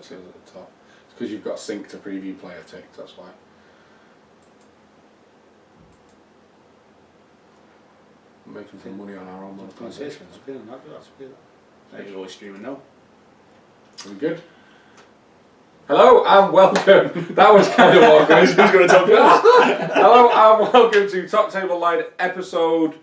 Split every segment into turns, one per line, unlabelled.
it says at the top. It's because you've got sync to preview player ticked, that's why. We're making some money on our own monetization.
You're always streaming now.
Are we good? Hello and welcome. That was kind of awkward.
Who's going to talk first?
Hello and welcome to Top Table Line episode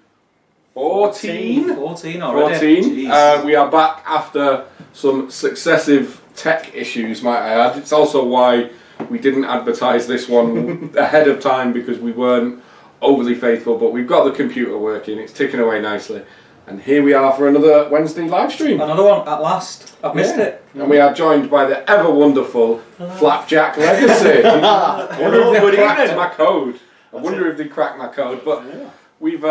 14.
14 already.
14. We are back after some successive tech issues, might I add. It's also why we didn't advertise this one ahead of time, because we weren't overly faithful, but we've got the computer working, it's ticking away nicely. And here we are for another Wednesday live stream.
Another one at last. I've missed it.
And we are joined by the ever wonderful Flapjack Legacy. I wonder if they cracked my code. But we've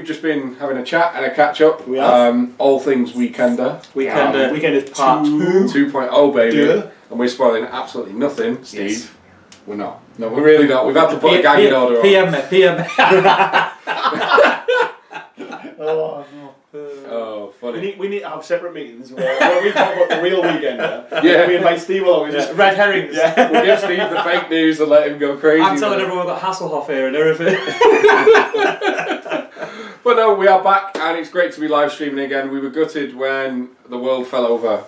just been having a chat and a catch up.
We have.
All things Weekender.
Weekend is part
2.0, baby.
Yeah.
And we're spoiling absolutely nothing, Steve. Yes. We're not. No, we're really not. We've had to put a gag in order on.
PM me.
Oh no.
Oh, funny.
We need to have separate meetings where we talk about the real Weekender.
Yeah.
We invite Steve along.
Just red herrings.
Yeah.
We'll give Steve the fake news and let him go crazy.
I'm telling everyone we've got Hasselhoff here and everything.
But no, we are back and it's great to be live streaming again. We were gutted when the world fell over.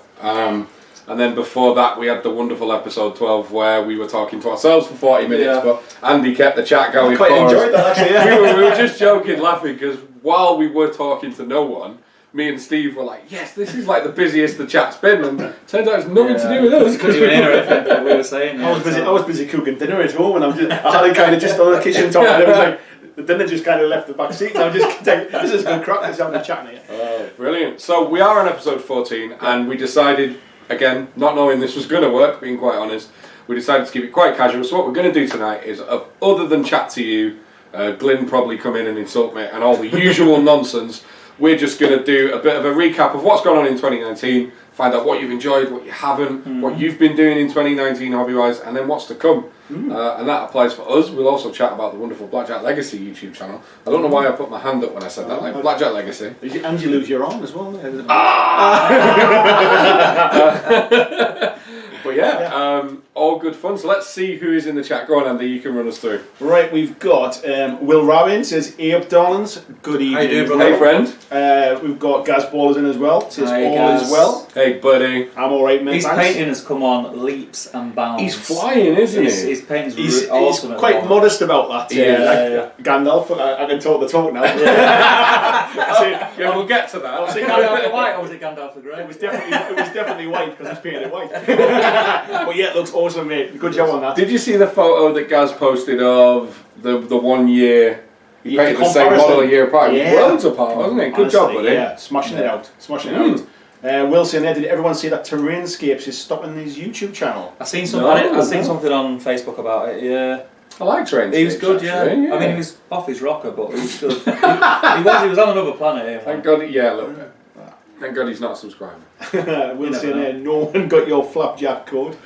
And then before that we had the wonderful episode 12 where we were talking to ourselves for 40 minutes, but Andy kept the chat going for us.
I quite enjoyed that actually, yeah.
we were just joking, laughing, because while we were talking to no one, me and Steve were like, yes, this is like the busiest the chat's been, and turns out it's nothing to do with us.
Because you were in everything that we were saying.
I was busy cooking dinner at home, and I had it kind of just on the kitchen top, and it was like, the dinner just kind of left the back seat, and I'm just this is good crack, just having a chat here.
Oh, brilliant. So we are on episode 14, and we decided, again, not knowing this was going to work, being quite honest, we decided to keep it quite casual. So what we're going to do tonight is, other than chat to you, Glyn probably come in and insult me, and all the usual nonsense, we're just going to do a bit of a recap of what's gone on in 2019, find out what you've enjoyed, what you haven't, what you've been doing in 2019 hobby-wise, and then what's to come. And that applies for us. We'll also chat about the wonderful Blackjack Legacy YouTube channel. I don't know why I put my hand up when I said that, like Blackjack Legacy.
And you lose your arm as well.
But yeah, all good fun. So let's see who is in the chat. Go on, Andy, you can run us through.
Right, we've got Will Robin says, "Hey up, darlings. Good evening."
How you doing, brother?
Hey, friend.
We've got Gaz Ballers in as well. Says,
Hi,
all
Gaz.
is well.
Hey, buddy.
I'm alright, mate.
His
Thanks.
painting has come on leaps and bounds.
He's flying, isn't he?
His painting's
He's
awesome.
quite modest about that.
Yeah.
Gandalf, I can talk the talk now.
Yeah, we'll get to that.
Obviously,
Gandalf the White, or was it Gandalf the Grey?
It was definitely white because it's painted white. But yeah, it looks awesome, mate. Good job on that.
Did you see the photo that Gaz posted of the 1 year? He painted the same model a year apart.
Yeah.
Worlds apart, wasn't it? Good job, buddy.
Yeah, smashing it out. Wilson, did everyone see that Terrainscapes is stopping his YouTube channel?
I seen something on Facebook about it. Yeah.
I like Terrainscapes.
He was good, yeah.
actually, yeah.
I mean, he was off his rocker, but he was good. he was on another planet here.
Thank God, yeah, a little bit. Thank God he's not a subscriber.
Wilson, no one got your flapjack code.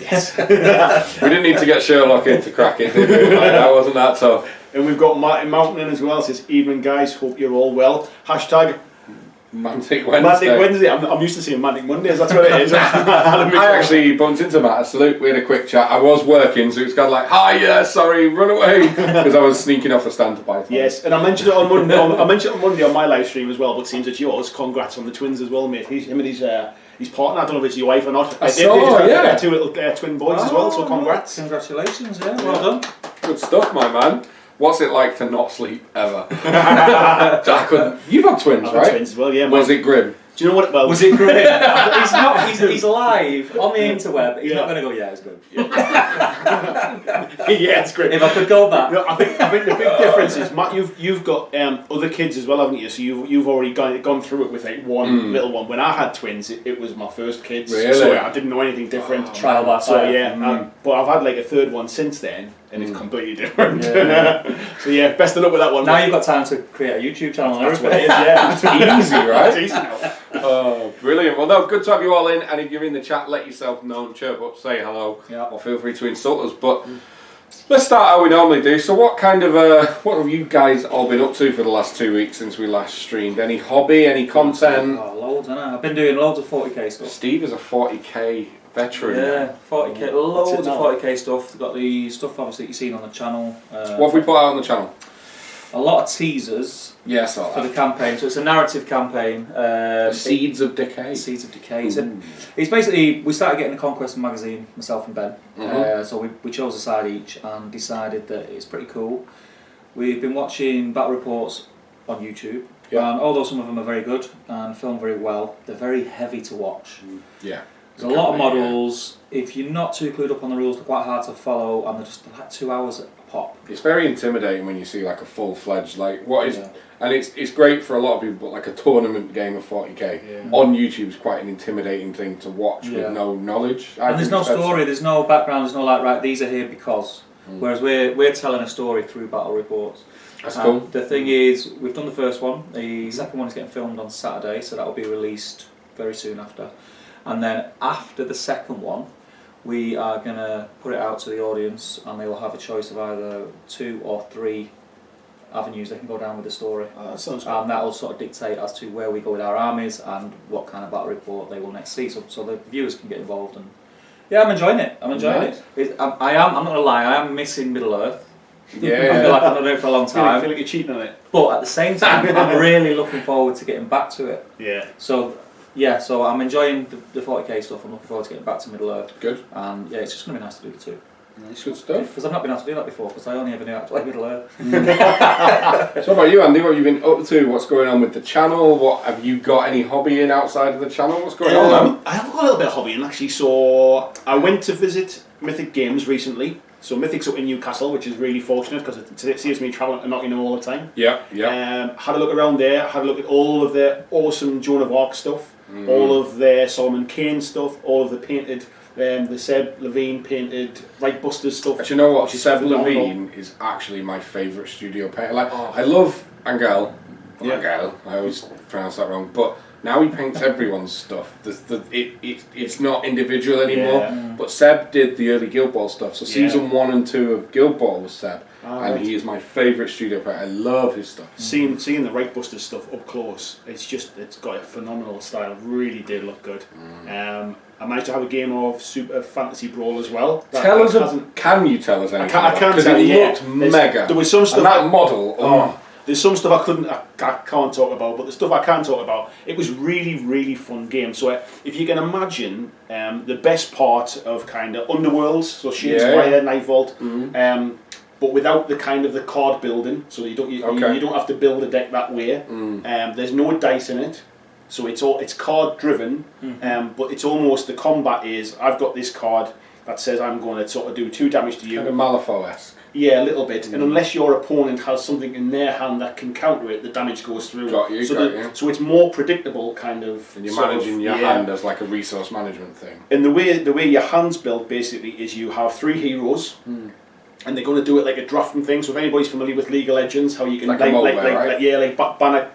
Yes.
We didn't need to get Sherlock in to crack it, did we? Like, that wasn't that tough.
And we've got Martin Mountain in as well. Says, "Evening, guys. Hope you're all well." Hashtag
Mantic Wednesday.
Manic Wednesday. I'm used to saying Manic Mondays. That's what it is.
I actually bumped into Matt at Salute. We had a quick chat. I was working, so it's kind of like, "Hi, yeah, sorry, run away," because I was sneaking off the stand to buy.
Yes, and I mentioned it on Monday. I mentioned it on Monday on my live stream as well. But it seems it's yours. Congrats on the twins as well, mate. Him and his partner. I don't know if it's your wife or not.
I saw, yeah.
Two little twin boys as well. So congrats.
Congratulations, yeah. Well done.
Good stuff, my man. What's it like to not sleep ever? I couldn't. You've had twins,
I've
right?
had twins as well. Yeah.
Was it grim?
Do you know what? Well,
Was it great? He's live on the interweb. He's not going to go. Yeah, it's good.
Yeah, it's great.
If I could go back.
No, I think the big difference is, Matt, you've got other kids as well, haven't you? So you've already gone through it with like one little one. When I had twins, it was my first kids,
Really?
so I didn't know anything different.
Trial by
So
fire.
yeah, but I've had like a third one since then, and it's completely different.
Yeah.
So yeah, best of luck with that one.
Now you've got time to create a YouTube channel and
That's what it
everything.
is. Yeah,
Easy, right?
It's easy now.
Oh, brilliant. Well, no, good to have you all in. And if you're in the chat, let yourself know, chirp up, say hello, or feel free to insult us. But let's start how we normally do. So what kind of, what have you guys all been up to for the last 2 weeks since we last streamed? Any hobby, any content?
Oh, loads, haven't I? I've been doing loads of 40k stuff.
Steve is a 40k Veteran.
Yeah, 40k, loads
That's
of
it now.
40k stuff. They've got the stuff obviously you've seen on the channel.
What have we put out on the channel?
A lot of teasers
Yes, I
for the campaign. So it's a narrative campaign.
Seeds of Decay.
Seeds of Decay. It's basically, we started getting the Conquest magazine, myself and Ben. So we chose a side each and decided that it's pretty cool. We've been watching battle reports on YouTube.
Yeah.
And although some of them are very good and filmed very well, they're very heavy to watch.
Yeah.
There's a lot of models. If you're not too clued up on the rules, they're quite hard to follow, and they're just like 2 hours a pop.
It's very intimidating when you see like a full-fledged
Yeah.
and it's great for a lot of people, but like a tournament game of 40k on YouTube is quite an intimidating thing to watch with no knowledge.
And there's no story, there's no background, there's no like, right, these are here because. Whereas we're telling a story through battle reports.
That's cool.
The thing is, we've done the first one. The second one is getting filmed on Saturday, so that will be released very soon after. And then after the second one, we are going to put it out to the audience, and they will have a choice of either 2 or 3 avenues they can go down with the story.
That sounds good.
And that will sort of dictate as to where we go with our armies and what kind of battle report they will next see, so the viewers can get involved. And yeah, I'm enjoying it. I'm enjoying it. I'm not going to lie, I am missing Middle Earth.
Yeah.
I feel like I've not done it for a long
I
time.
feel like you're cheating on it.
But at the same time, I'm really looking forward to getting back to it.
Yeah.
So I'm enjoying the 40k stuff. I'm looking forward to getting back to Middle Earth.
Good.
And yeah, it's just going to be nice to do the two.
Nice, good stuff.
Because I've not been able to do that before, because I only ever knew how to play Middle Earth.
So what about you, Andy? What have you been up to? What's going on with the channel? What have you got any hobbying outside of the channel? What's going on?
I have got a little bit of hobbying actually. So I went to visit Mythic Games recently. So Mythic's up in Newcastle, which is really fortunate because it saves me travelling to Nottingham all the time.
Yeah, yeah.
Had a look around there, had a look at all of their awesome Joan of Arc stuff, all of their Solomon Kane stuff, all of the painted, the Seb Levine painted Right Busters stuff.
But you know what?
which is
Seb
phenomenal.
Levine is actually my favourite studio painter. Like, I love Angel.
Yeah.
Angel, I always pronounce that wrong. But now he paints everyone's stuff. It's not individual anymore.
Yeah.
But Seb did the early Guild Ball stuff. So season 1 and 2 of Guild Ball was Seb. And
right.
he is my favourite studio painter. I love his stuff.
Seeing the Right Busters stuff up close, it's got a phenomenal style. It really did look good. I managed to have a game of Super Fantasy Brawl as well.
Can you tell us anything?
I can
Because
tell
it
you,
looked mega.
There was some stuff
and that model.
There's some stuff I can't talk about, but the stuff I can talk about, it was really, really fun game. So if you can imagine the best part of kind of Underworlds, so Shades of Fire, Night Vault, but without the kind of the card building, so you don't have to build a deck that way. There's no dice in it, so it's card driven, but it's almost the combat is I've got this card that says I'm going to sort of do 2 damage to you.
Kind of Malifaux-esque.
Yeah, a little bit. And unless your opponent has something in their hand that can counter it, the damage goes through.
Got you.
So it's more predictable, kind of.
And you're managing your hand as like a resource management thing.
And the way your hand's built basically is you have 3 heroes, and they're going to do it like a drafting thing. So if anybody's familiar with League of Legends, how you can
like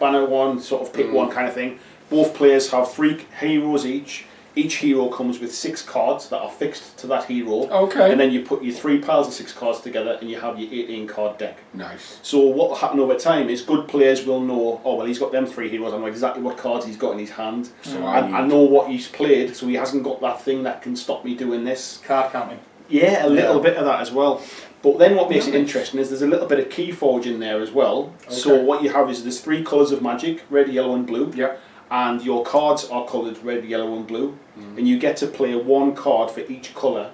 banner one, sort of pick one kind of thing. Both players have 3 heroes each. Each hero comes with 6 cards that are fixed to that hero.
Okay.
And then you put your 3 piles of 6 cards together and you have your 18 card deck.
Nice.
So what will happen over time is good players will know, oh well, he's got them 3 heroes, I know exactly what cards he's got in his hand.
So
I know what he's played, so he hasn't got that thing that can stop me doing this.
Card counting.
Yeah, a little bit of that as well. But then what makes it interesting is there's a little bit of key forge in there as well. Okay. So what you have is there's 3 colours of magic, red, yellow and blue.
Yep.
And your cards are coloured red, yellow and blue. And you get to play 1 card for each colour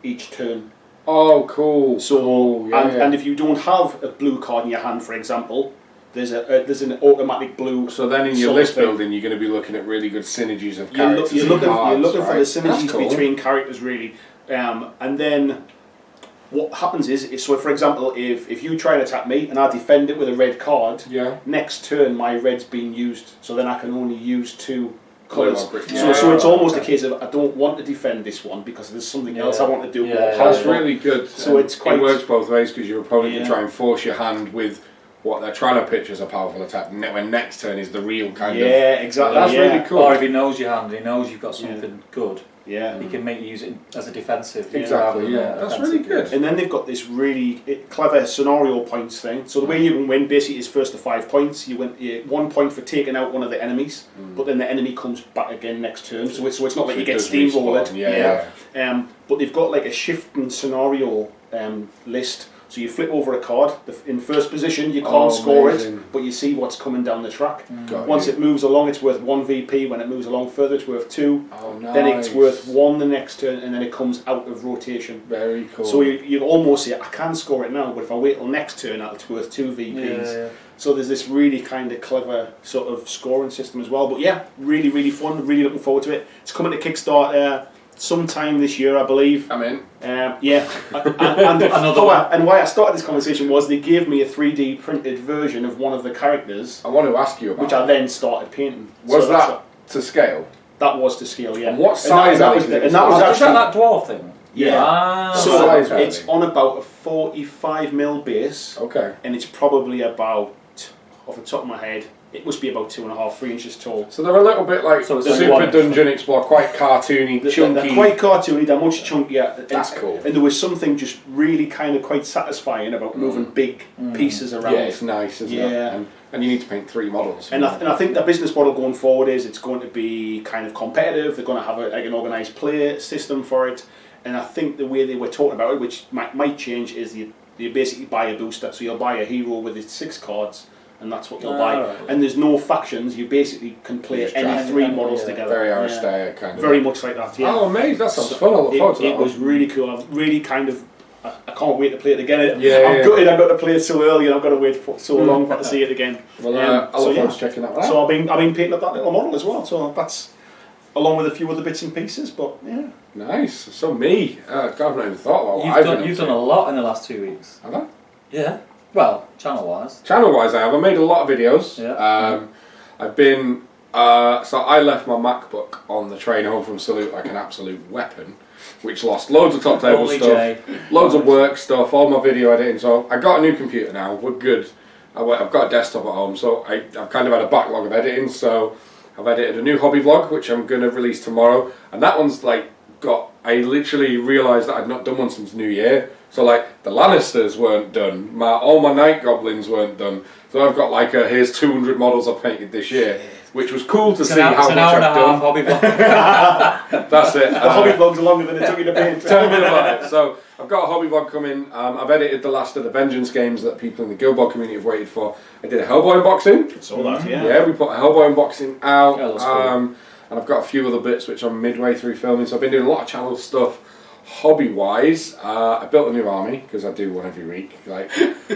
each turn.
Oh, cool.
So and if you don't have a blue card in your hand, for example, there's an automatic blue.
So then in your list building, you're going to be looking at really good synergies of characters.
You're looking for the
That's
synergies
cool.
between characters, really. And then what happens is so for example, if you try and attack me and I defend it with a red card, next turn my red's being used, so then I can only use 2 colours. So it's almost a case of I don't want to defend this one because there's something else I want to do.
That's really good.
So it works
both ways because your opponent can try and force your hand with what they're trying to pitch as a powerful attack. When next turn is the real kind of.
Yeah, exactly.
That's really cool.
Or if he knows your hand, he knows you've got something good.
Yeah.
You can use it as a defensive.
Exactly,
rather than
yeah. That's
offensive,
really good.
And then they've got this really clever scenario points thing. So the way you can win basically is first to 5 points. You win 1 point for taking out one of the enemies, but then the enemy comes back again next turn. So it's not like you get steamrolled. But they've got like a shifting scenario list. So you flip over a card. In first position, you can't score
amazing.
it, but you see what's coming down the track.
Got
Once
you.
it moves along, it's worth 1 VP. When it moves along further, it's worth 2.
Oh, nice.
Then it's worth 1 the next turn, and then it comes out of rotation.
Very cool.
So you almost say, I can score it now, but if I wait till next turn, it's worth 2 VPs.
Yeah.
So there's this really kind of clever sort of scoring system as well. But yeah, really, really fun. Really looking forward to it. It's coming to Kickstarter sometime this year, I believe.
I'm in.
Yeah. And why I started this conversation was they gave me a 3D printed version of one of the characters,
I want to ask you about
which I then started painting.
Was
So
that to scale?
that was to scale, yeah.
And what size
that was
is it?
and that was
Is
actually
that dwarf thing?
yeah.
Ah,
So
size are
it's
they?
on about a 45mm base,
Okay.
and it's probably about, off the top of my head, it must be about 2.5, 3 inches tall.
So they're a little bit like
So it's
Super
like one-
Dungeon Explorer, quite cartoony, chunky.
They're quite cartoony, they're much chunkier.
That's cool.
And there was something just really kind of quite satisfying about moving big pieces around.
Yeah, it's nice, isn't it?
Yeah.
And you need to paint 3 models.
And I think the business model going forward is it's going to be kind of competitive. They're going to have an organised play system for it. And I think the way they were talking about it, which might change, is you basically buy a booster. So you'll buy a hero with its 6 cards, and that's what you'll buy.
Right.
And there's no factions. You basically can play
Just
any
draft
3
it.
models
Yeah.
together.
Very
Yeah.
Aristeia kind of.
Very much like that, yeah.
Oh, amazing. That sounds
So
fun. I look forward to that.
It was really cool. I've really kind of... I can't wait to play it again.
Yeah,
I'm
yeah.
gutted I got to play it so early, and I've got to wait for so long to see it again.
Well, I
so
look
yeah.
forward to checking that one out.
So I've been painting up that little model as well. So that's along with a few other bits and pieces. But yeah,
Nice. So me. God, I've not even thought about what
You've
I've
done,
been
you've
up
done
to.
a lot in the last 2 weeks.
Have I?
Yeah. Well, channel-wise.
Channel-wise, I have. I made a lot of videos.
Yeah.
I've been... so I left my MacBook on the train home from Salute like an absolute weapon, which lost loads of top table
Only
stuff,
Jay.
loads of work stuff, all my video editing. So I got a new computer now. We're good. I've got a desktop at home, so I've kind of had a backlog of editing. So I've edited a new hobby vlog, which I'm going to release tomorrow, and that one's like I literally realised that I'd not done one since New Year. So like the Lannisters weren't done, all my Night Goblins weren't done. So I've got like here's 200 models I've painted this year, which was cool to see how
It's
much
an hour and a
I've
half
done.
hobby vlog.
That's it.
the hobby vlogs are longer than it took you to paint.
Tell me about it. So I've got a hobby vlog coming. I've edited the last of the Vengeance games that people in the Guild Ball community have waited for. I did a Hellboy unboxing.
Saw that, yeah.
Yeah, we put a Hellboy unboxing out.
Yeah, that's cool.
And I've got a few other bits which I'm midway through filming. So I've been doing a lot of channel stuff. Hobby-wise, I built a new army because I do one every week.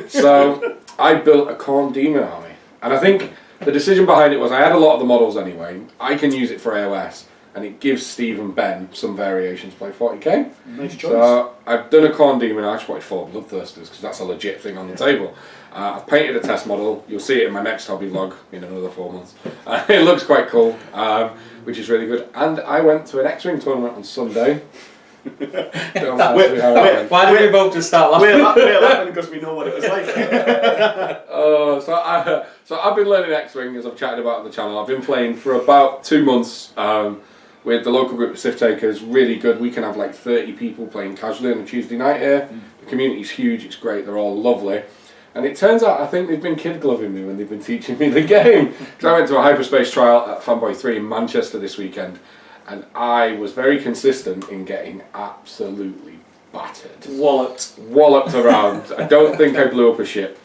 So I built a Khorne Demon army, and I think the decision behind it was I had a lot of the models anyway. I can use it for AOS, and it gives Steve and Ben some variations to play 40k.
Nice choice.
So I've done a Khorne Demon. I just wanted 4 Bloodthirsters because that's a legit thing on the table. I've painted a test model. You'll see it in my next hobby vlog in another 4 months. It looks quite cool, which is really good. And I went to an X-Wing tournament on Sunday. Don't ask me how it went.
Why did we both just start laughing?
We're laughing because we know what it was like.
So I've been learning X-Wing, as I've chatted about on the channel. I've been playing for about 2 months with the local group of Sith Takers. Really good. We can have like 30 people playing casually on a Tuesday night here. The community's huge. It's great. They're all lovely. And it turns out I think they've been kid gloving me when they've been teaching me the game. Because I went to a hyperspace trial at Fanboy 3 in Manchester this weekend, and I was very consistent in getting absolutely battered. Walloped around. I don't think I blew up a ship.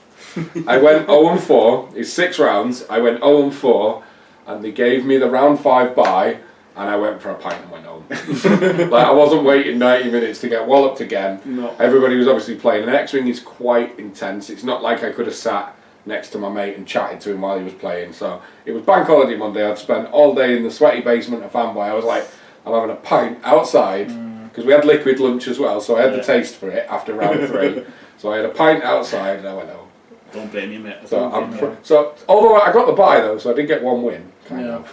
I went 0-4. It's 6 rounds. I went 0-4, and they gave me the round 5 bye, and I went for a pint and went home. Like, I wasn't waiting 90 minutes to get walloped again.
No.
Everybody was obviously playing. And X-Wing is quite intense. It's not like I could have sat next to my mate and chatted to him while he was playing. So it was Bank Holiday Monday. I'd spent all day in the sweaty basement of Fanboy. I was like, I'm having a pint outside, because we had liquid lunch as well, so I had the taste for it after round 3. So I had a pint outside and I went home.
Don't blame you, mate.
So although I got the bye though, so I did get 1 win. Kind of.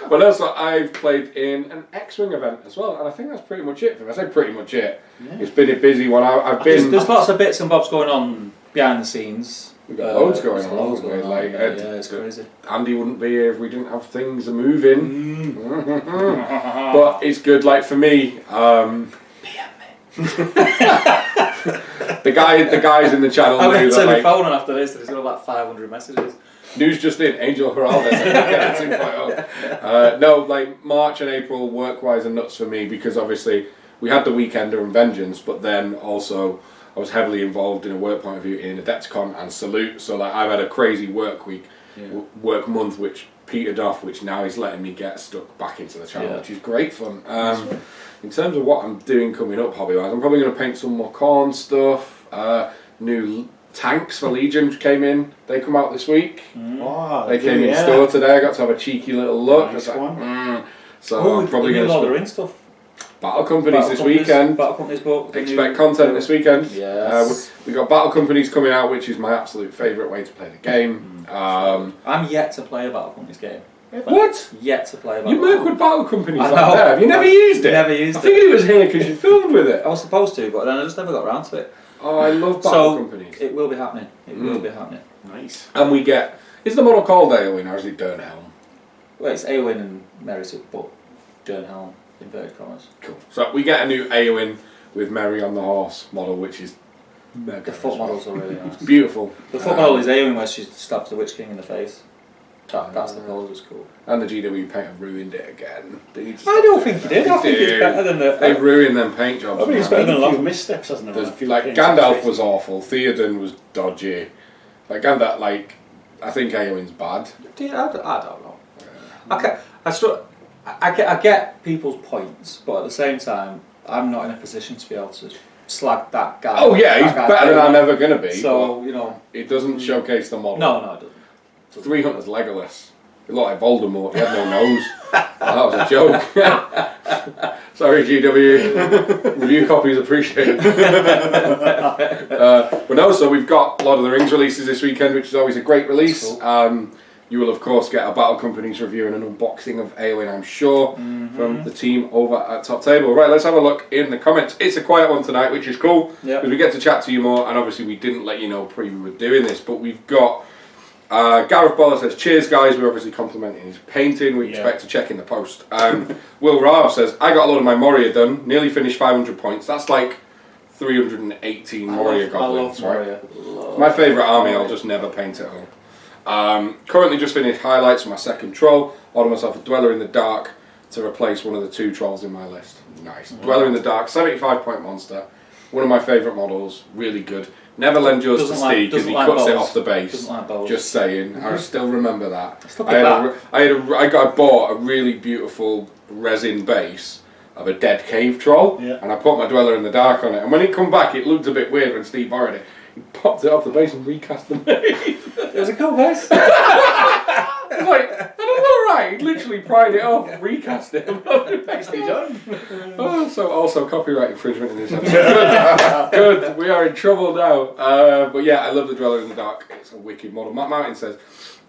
But also I've played in an X-Wing event as well, and I think that's pretty much it for me. I say pretty much it. It's been a busy one. I've been...
There's lots of bits and bobs going on behind the scenes.
We've got loads going
there's
on,
loads
haven't we?
going on,
Like,
yeah, it's crazy.
Andy wouldn't be here if we didn't have things moving. But it's good, like for me, the guys in the channel
I'm
knew
going to
that
turn my
like,
phone on after this, there's got like 500 messages.
news just in, Angel Heraldes. No, like March and April work-wise are nuts for me because obviously we had the Weekender and Vengeance, but then also I was heavily involved in a work point of view in Adepticon and Salute, so like I've had a crazy work week, work month, which petered off, which now is letting me get stuck back into the channel, which is great fun. In terms of what I'm doing coming up hobby-wise, I'm probably going to paint some more corn stuff, new tanks for Legion came in, they come out this week.
Oh,
They came in store today, I got to have a cheeky little look.
Nice
like,
one.
So I'm probably going to
Lord of the Rings stuff.
Battle Companies this weekend.
Battle Companies book.
Expect content this weekend.
Yes.
We got Battle Companies coming out, which is my absolute favourite way to play the game.
I'm yet to play a Battle Companies game.
What?
Yet to play a Battle
You work with Battle Companies
I
like
know.
that? Have you never used it?
Never used
I figured it was here because you filmed with it.
I was supposed to, but then I just never got around to it.
Oh, I love Battle
So
Companies.
it will be happening. It will be happening.
Nice.
And we get... Is the model called Eowyn or is it Durnhelm?
Well, it's Eowyn and Merry, but Durnhelm, inverted commas.
Cool. So we get a new Eowyn with Merry on the horse model, which is mega.
The foot models are really nice.
Beautiful.
The foot model is Eowyn where she stabs the Witch King in the face. That's the pose, was cool.
And the GW paint have ruined it again. They need to
I
stop
don't
doing
think
that.
he did. I think
They
it's
do.
better than the.
They ruined them paint jobs.
I think it's
man.
better than
A
a
few
lot.
missteps, hasn't there?
There's, like Gandalf was awful. Theoden was dodgy. Like Gandalf, like I think Eowyn's bad.
I don't know. I get people's points, but at the same time, I'm not in a position to be able to slag that guy.
Oh yeah, he's
that guy
better than
down.
I'm ever gonna be.
So
but
you know,
it doesn't showcase the model.
no, it doesn't.
300's Legolas. He looked like Voldemort. He had no nose. Oh, that was a joke. Sorry, GW. Review copies appreciated. But no, so we've got Lord of the Rings releases this weekend, which is always a great release.
Cool.
You will, of course, get a Battle Companies review and an unboxing of Eowyn, I'm sure, from the team over at Top Table. Right, let's have a look in the comments. It's a quiet one tonight, which is cool, because we get to chat to you more, and obviously we didn't let you know pre we were doing this, but we've got... Gareth Boller says, cheers guys, we're obviously complimenting his painting, we expect to check in the post. Will Rav says, I got a load of my Moria done, nearly finished 500 points, that's like 318 Moria goblins, right? My favourite army, I'll just never paint at all. Currently just finished highlights for my second troll, ordered myself a Dweller in the Dark to replace one of the 2 trolls in my list. Nice. Dweller in the Dark, 75 point monster, one of my favourite models, really good. Never lend yours to Steve because he cuts it off the base. Just saying, I still remember that. I bought a really beautiful resin base of a dead cave troll, and I put my Dweller in the Dark on it. And when it come back, it looked a bit weird when Steve borrowed it. He popped it off the base and recast the base.
It was a cool base.
It's like, I don't know, right? He literally pried it off, recast it.
Nicely done.
Oh, so also copyright infringement in this episode. Good, we are in trouble now. But yeah, I love the Dweller in the Dark. It's a wicked model. Matt Martin says,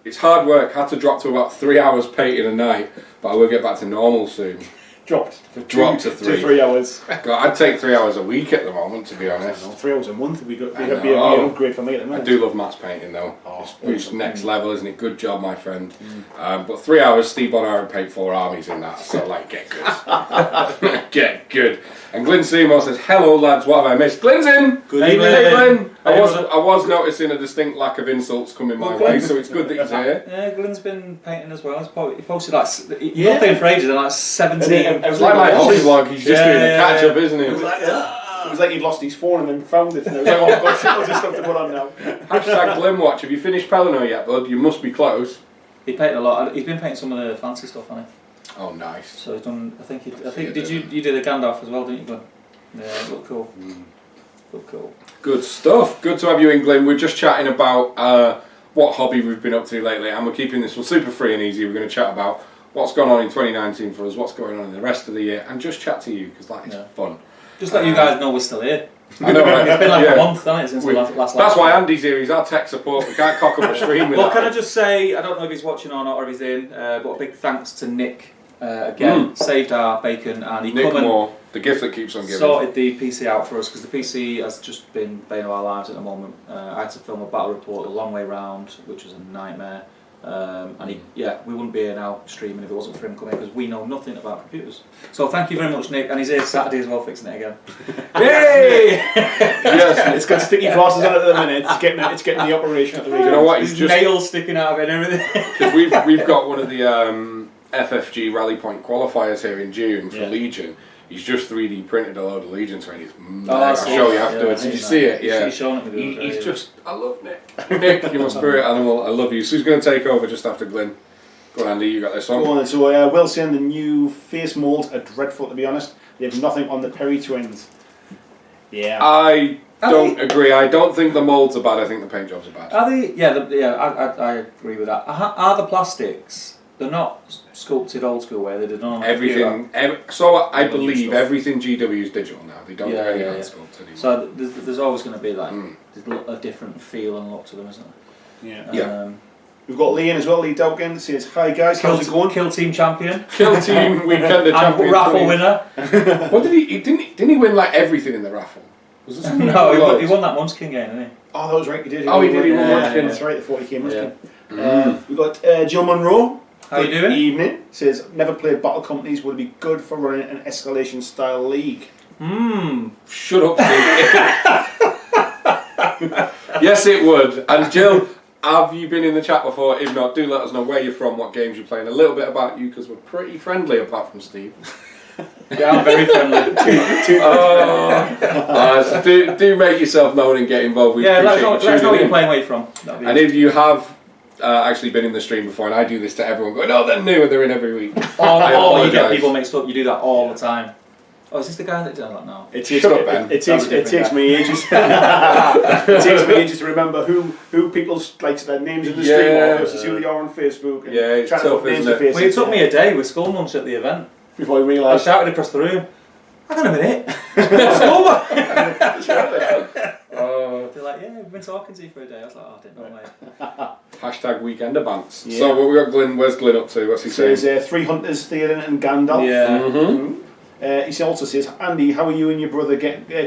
it's hard work, had to drop to about 3 hours painting a night, but I will get back to normal soon.
Dropped
to
3 hours.
God, I'd take 3 hours a week at the moment, to be honest.
3 hours a month would be good.
I
It'd be an
know.
upgrade for me at the
I
minute.
do love Matt's painting though.
Oh,
It's next level, isn't it? Good job, my friend. But 3 hours, Steve Bonner would paint 4 armies in that. So, like, get good. Get good. And Glyn Seymour says, hello, lads, what have I missed? Glyn's in!
Good
Hey,
evening.
Glyn!
Hey,
I was noticing a distinct lack of insults coming my way, so it's good that he's here.
Yeah, Glyn's been painting as well. He posted like nothing for ages, and like 17.
And it was
Like my hobby vlog, he's just doing a catch up, isn't he?
It was like he'd lost his phone and then found it. And it was like, oh, I've got shitloads of stuff to put on now.
Hashtag Glynwatch. Have you finished Pelennor yet, bud? You must be close.
He painted a lot. He's been painting some of the fancy stuff on it.
Oh, nice.
So he's done. I think did you did a Gandalf as well, didn't you, Glyn? Yeah, it looked cool. Looked cool.
Good stuff. Good to have you in, Glyn. We're just chatting about what hobby we've been up to lately, and we're keeping this one super free and easy. We're going to chat about what's gone on in 2019 for us, what's going on in the rest of the year, and just chat to you because that is fun.
Just let you guys know we're still here.
I know, right?
It's been like a month, hasn't it, since the last.
That's why Andy's here. He's our tech support. We can't cock up a stream with
Well,
that.
can I just say, I don't know if he's watching or not, or if he's in, but a big thanks to Nick again. Saved our bacon, and he
Nick
come
Moore. The gift that keeps on giving.
Sorted the PC out for us because the PC has just been bane of our lives at the moment. I had to film a battle report a long way round, which was a nightmare. And we wouldn't be here now streaming if it wasn't for him coming because we know nothing about computers. So thank you very much, Nick. And he's here Saturday as well, fixing it again.
Yay!
Yes, it's got sticky glasses on it at the minute. It's getting the operation at the region.
You know what?
His nails sticking out of it and everything.
Because we've got one of the FFG Rally Point qualifiers here in June for Legion. He's just 3D printed a load of Legion trainees. I'll show you afterwards. Did you see it? Yeah.
He's showing it with
He's just, I love Nick. Nick, you're my spirit animal. I love you. So who's going to take over just after Glyn? Go on, Andy, you got this one.
Go on, so Will saying the new face moulds are dreadful, to be honest. They have nothing on the Perry twins. Yeah.
I don't agree. I don't think the moulds are bad. I think the paint jobs are bad.
Are they? I agree with that. Are the plastics? They're not sculpted old school way. They're done on
everything. So I believe everything GW is digital now. They don't do any hand sculpt anymore.
So there's always going to be like a different feel and look to them, isn't there?
Yeah. We've got Lee in as well. Lee Dawkins says, "Hi guys, how's it going?
Kill team champion.
Kill team weekender champion.
And raffle winner.
What did he? Didn't he win like everything in the raffle? Was there something?
No, he won that Munchkin game, didn't he?
Oh, that was right. He did.
Oh, he did. He won
Munchkin. That's right. The 40k Munchkin. We've got Jill Monroe.
How you doing?
Evening. Says, never played Battle Companies. Would it be good for running an escalation style league?
Shut up, Yes, it would. And Jill, have you been in the chat before? If not, do let us know where you're from, what games you're playing, a little bit about you, because we're pretty friendly apart from Steve.
Yeah, I'm very friendly.
So do make yourself known and get involved.
Let us know where you're playing, where you're from.
And if you have actually been in the stream before, and I do this to everyone, going, oh, they're new and they're in every week.
You get people mixed up. You do that all the time. Oh, is this the guy that does that now?
Shut up, Ben.
It takes me ages. It takes me ages to remember who people's their names in the stream are versus who they are on Facebook. And
it's
trying
tough,
to put names
isn't
to faces.
Well, it took me a day with school lunch at the event
before I
I
realised.
shouted across the room. Hang on a minute. School They're like, yeah, we've been talking to you for a day. I was like, oh, I didn't know, mate.
Hashtag weekender bants. Yeah. So what we got, Glyn? Where's Glyn up to? What's he saying?
There's 3 hunters, Theoden and Gandalf.
Yeah.
He also says, Andy, how are you and your brother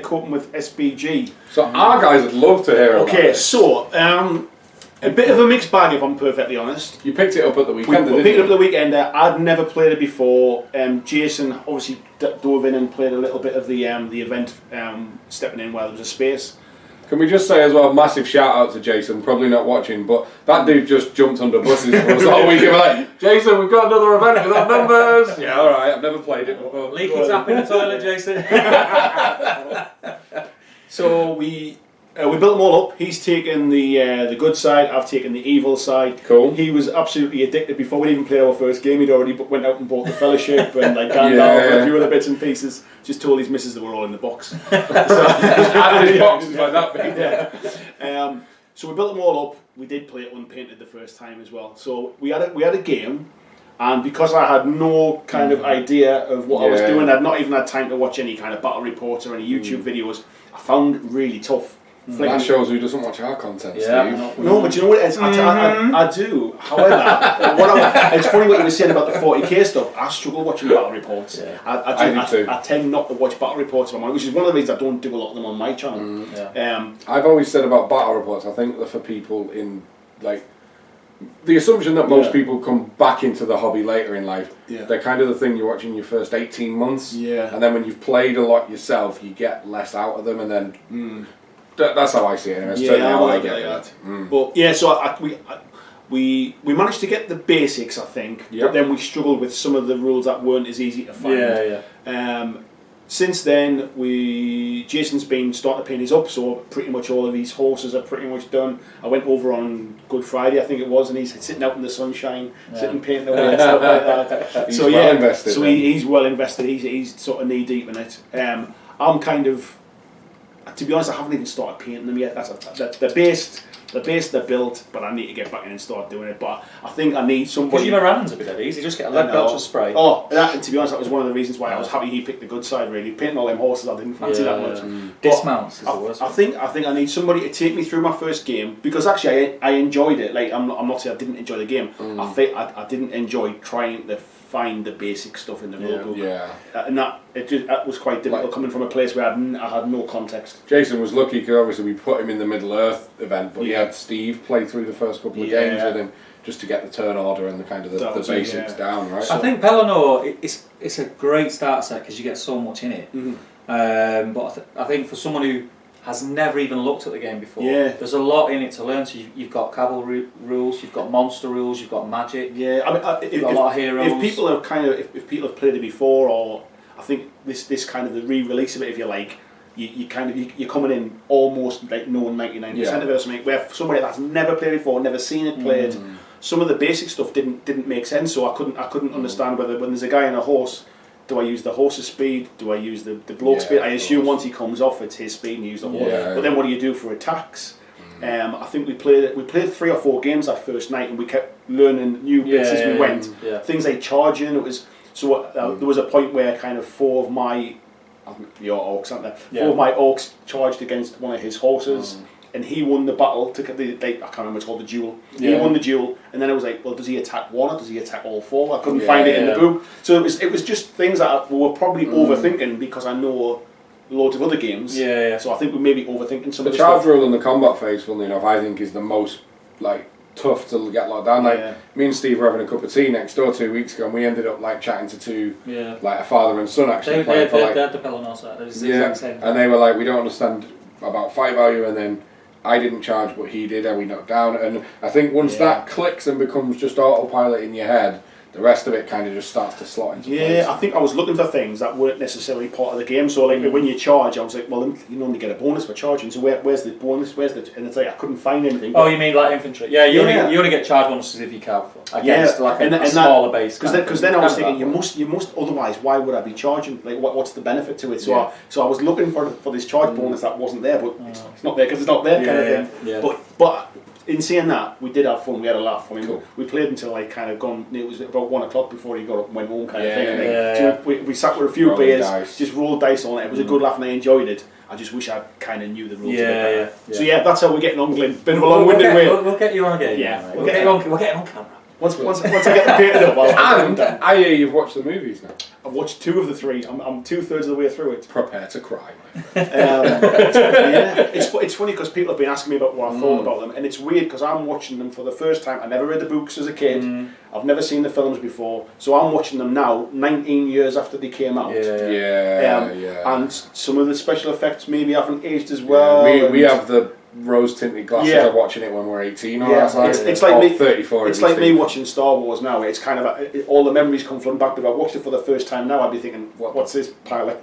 coping with SBG?
So our guys would love to hear about
Okay,
this.
so a bit of a mixed bag, if I'm perfectly honest.
You picked it up at the weekend,
We picked it up at the weekend. I'd never played it before. Jason obviously dove in and played a little bit of the event, stepping in while there was a space.
Can we just say as well, massive shout out to Jason, probably not watching, but that dude just jumped under buses for us the whole week. We're like, Jason, we've got another event without numbers. Yeah, alright, I've never played it before.
Leaky tap in the toilet, Jason.
So we built them all up. He's taken the good side, I've taken the evil side.
Cool.
He was absolutely addicted before we even played our first game. He'd already went out and bought the Fellowship and Gandalf and a few other bits and pieces. Just told his missus they were all in the box.
Added his boxes like that big.
So we built them all up. We did play it unpainted the first time as well. So we had a game, and because I had no kind of idea of what I was doing, I'd not even had time to watch any kind of battle reports or any YouTube videos. I found it really tough.
That shows who doesn't watch our content, Steve.
No, but you know what it is? I do. However, it's funny what you were saying about the 40k stuff. I struggle watching battle reports.
Yeah.
I
do too.
I tend not to watch battle reports, which is one of the reasons I don't do a lot of them on my channel.
I've always said about battle reports, I think that for people in, the assumption that most people come back into the hobby later in life, they're kind of the thing you watch in your first 18 months. Yeah. And then when you've played a lot yourself, you get less out of them, and then... That's how I see it. That's certainly how I get it.
But yeah, so we managed to get the basics, I think. But then we struggled with some of the rules that weren't as easy to find. Since then, Jason's been starting to paint his up, so pretty much all of these horses are pretty much done. I went over on Good Friday, I think it was, and he's sitting out in the sunshine, sitting painting away and stuff like that.
He's well invested.
So he's well invested. He's sort of knee deep in it. I'm kind of. To be honest, I haven't even started painting them yet. They're based, they're built, but I need to get back in and start doing it. But I think I need somebody.
Because your Moran's a bit easy, just get a lead belcher spray.
And to be honest, that was one of the reasons why I was happy he picked the good side. Really, painting all them horses, I didn't fancy that much.
Dismounts is the worst.
I think I need somebody to take me through my first game, because actually I enjoyed it. I'm not saying I didn't enjoy the game. I think I didn't enjoy trying to find the basic stuff in the rulebook.
Yeah.
And that was quite difficult coming from a place where I had no context.
Jason was lucky because obviously we put him in the Middle Earth event, but he had Steve play through the first couple of games with him just to get the turn order and the kind of the basics down, right?
I think Pelennor, it's a great start set because you get so much in it. But I think for someone who has never even looked at the game before, there's a lot in it to learn. So you've got cavalry rules, you've got monster rules, you've got magic.
Yeah, I mean,
you've got a lot of heroes.
If people have if people have played it before, or I think this kind of the re-release of it, if you like, you're coming in almost like knowing 99% of it or something. Where somebody that's never played before, never seen it played, some of the basic stuff didn't make sense. So I couldn't understand whether when there's a guy on a horse, do I use the horse's speed? Do I use the bloke's speed? I assume once he comes off, it's his speed and you use the horse. But then what do you do for attacks? I think we played 3 or 4 games that first night, and we kept learning new bits as we went. Things like charging. It was there was a point where kind of 4 of my orcs, aren't there? 4 of my orcs charged against one of his horses. And he won the battle. I can't remember what's called, the duel. He won the duel, and then it was like, well, does he attack one or does he attack all 4? I couldn't find it in the book. So it was just things that we were probably overthinking because I know loads of other games. So I think we're maybe overthinking some of the
charge
stuff.
rule in the combat phase, funnily enough, I think is the most tough to get locked down. Me and Steve were having a cup of tea next door 2 weeks ago, and we ended up chatting to 2 a father and son actually playing for
they had the Pelennor set. It was the exact same.
And they were like, we don't understand about fight value, and then I didn't charge, but he did, and we knocked down. And I think once that clicks and becomes just autopilot in your head, the rest of it kind of just starts to slot into place.
I think I was looking for things that weren't necessarily part of the game. So like when you charge, I was like, well, you normally get a bonus for charging. So where's the bonus? And it's like I couldn't find anything.
Oh, you mean like infantry? Yeah, you only get charge bonuses if you carve against a smaller base.
Because then I was thinking, you must. Otherwise, why would I be charging? Like, what's the benefit to it? So I was looking for this charge bonus that wasn't there, but it's not there because it's not there. Kind of thing. But in saying that, we did have fun. We had a laugh. I mean, we played until like kind of gone. It was about 1 o'clock before he got up and went home, kind of thing. So we sat with a few beers, just rolled dice on it. It was a good laugh, and I enjoyed it. I just wish I kind of knew the rules a bit better. So that's how we're getting on, Glenn. Bit of a long-winded way.
We'll get you on again. Yeah, we'll get on camera.
Once I get the painted up,
and I hear you've watched the movies now.
I've watched 2 of the 3. I'm 2/3 of the way through it.
Prepare to cry, my friend.
It's funny because people have been asking me about what I thought about them, and it's weird because I'm watching them for the first time. I never read the books as a kid. I've never seen the films before, so I'm watching them now, 19 years after they came out. And some of the special effects maybe haven't aged as well.
We have the rose-tinted glasses of watching it when we're 18 or
it's like me
34.
It's like me watching Star Wars now. It's kind of all the memories come flooding back. If I watched it for the first time now, I'd be thinking, what's this pilot?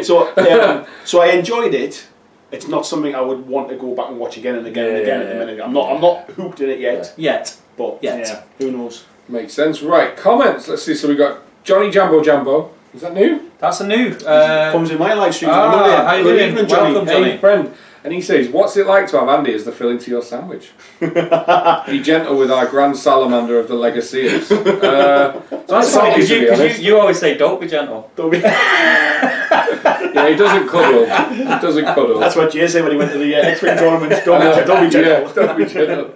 So I enjoyed it. It's not something I would want to go back and watch again and again and again at the minute. I'm not hooked in it yet. But who knows?
Makes sense. Right, comments. Let's see. So we got Johnny Jambo. Is that new?
That's a new.
Comes in my live stream.
How you doing?
Evening, Johnny.
Welcome, Johnny.
Hey, friend. And he says, what's it like to have Andy as the filling to your sandwich? Be gentle with our grand salamander of the Legacies.
That's funny because you always say, don't be gentle.
Don't be.
He doesn't cuddle.
That's what Jay said when he went to the X-Wing tournament. Don't be gentle.
Don't be gentle.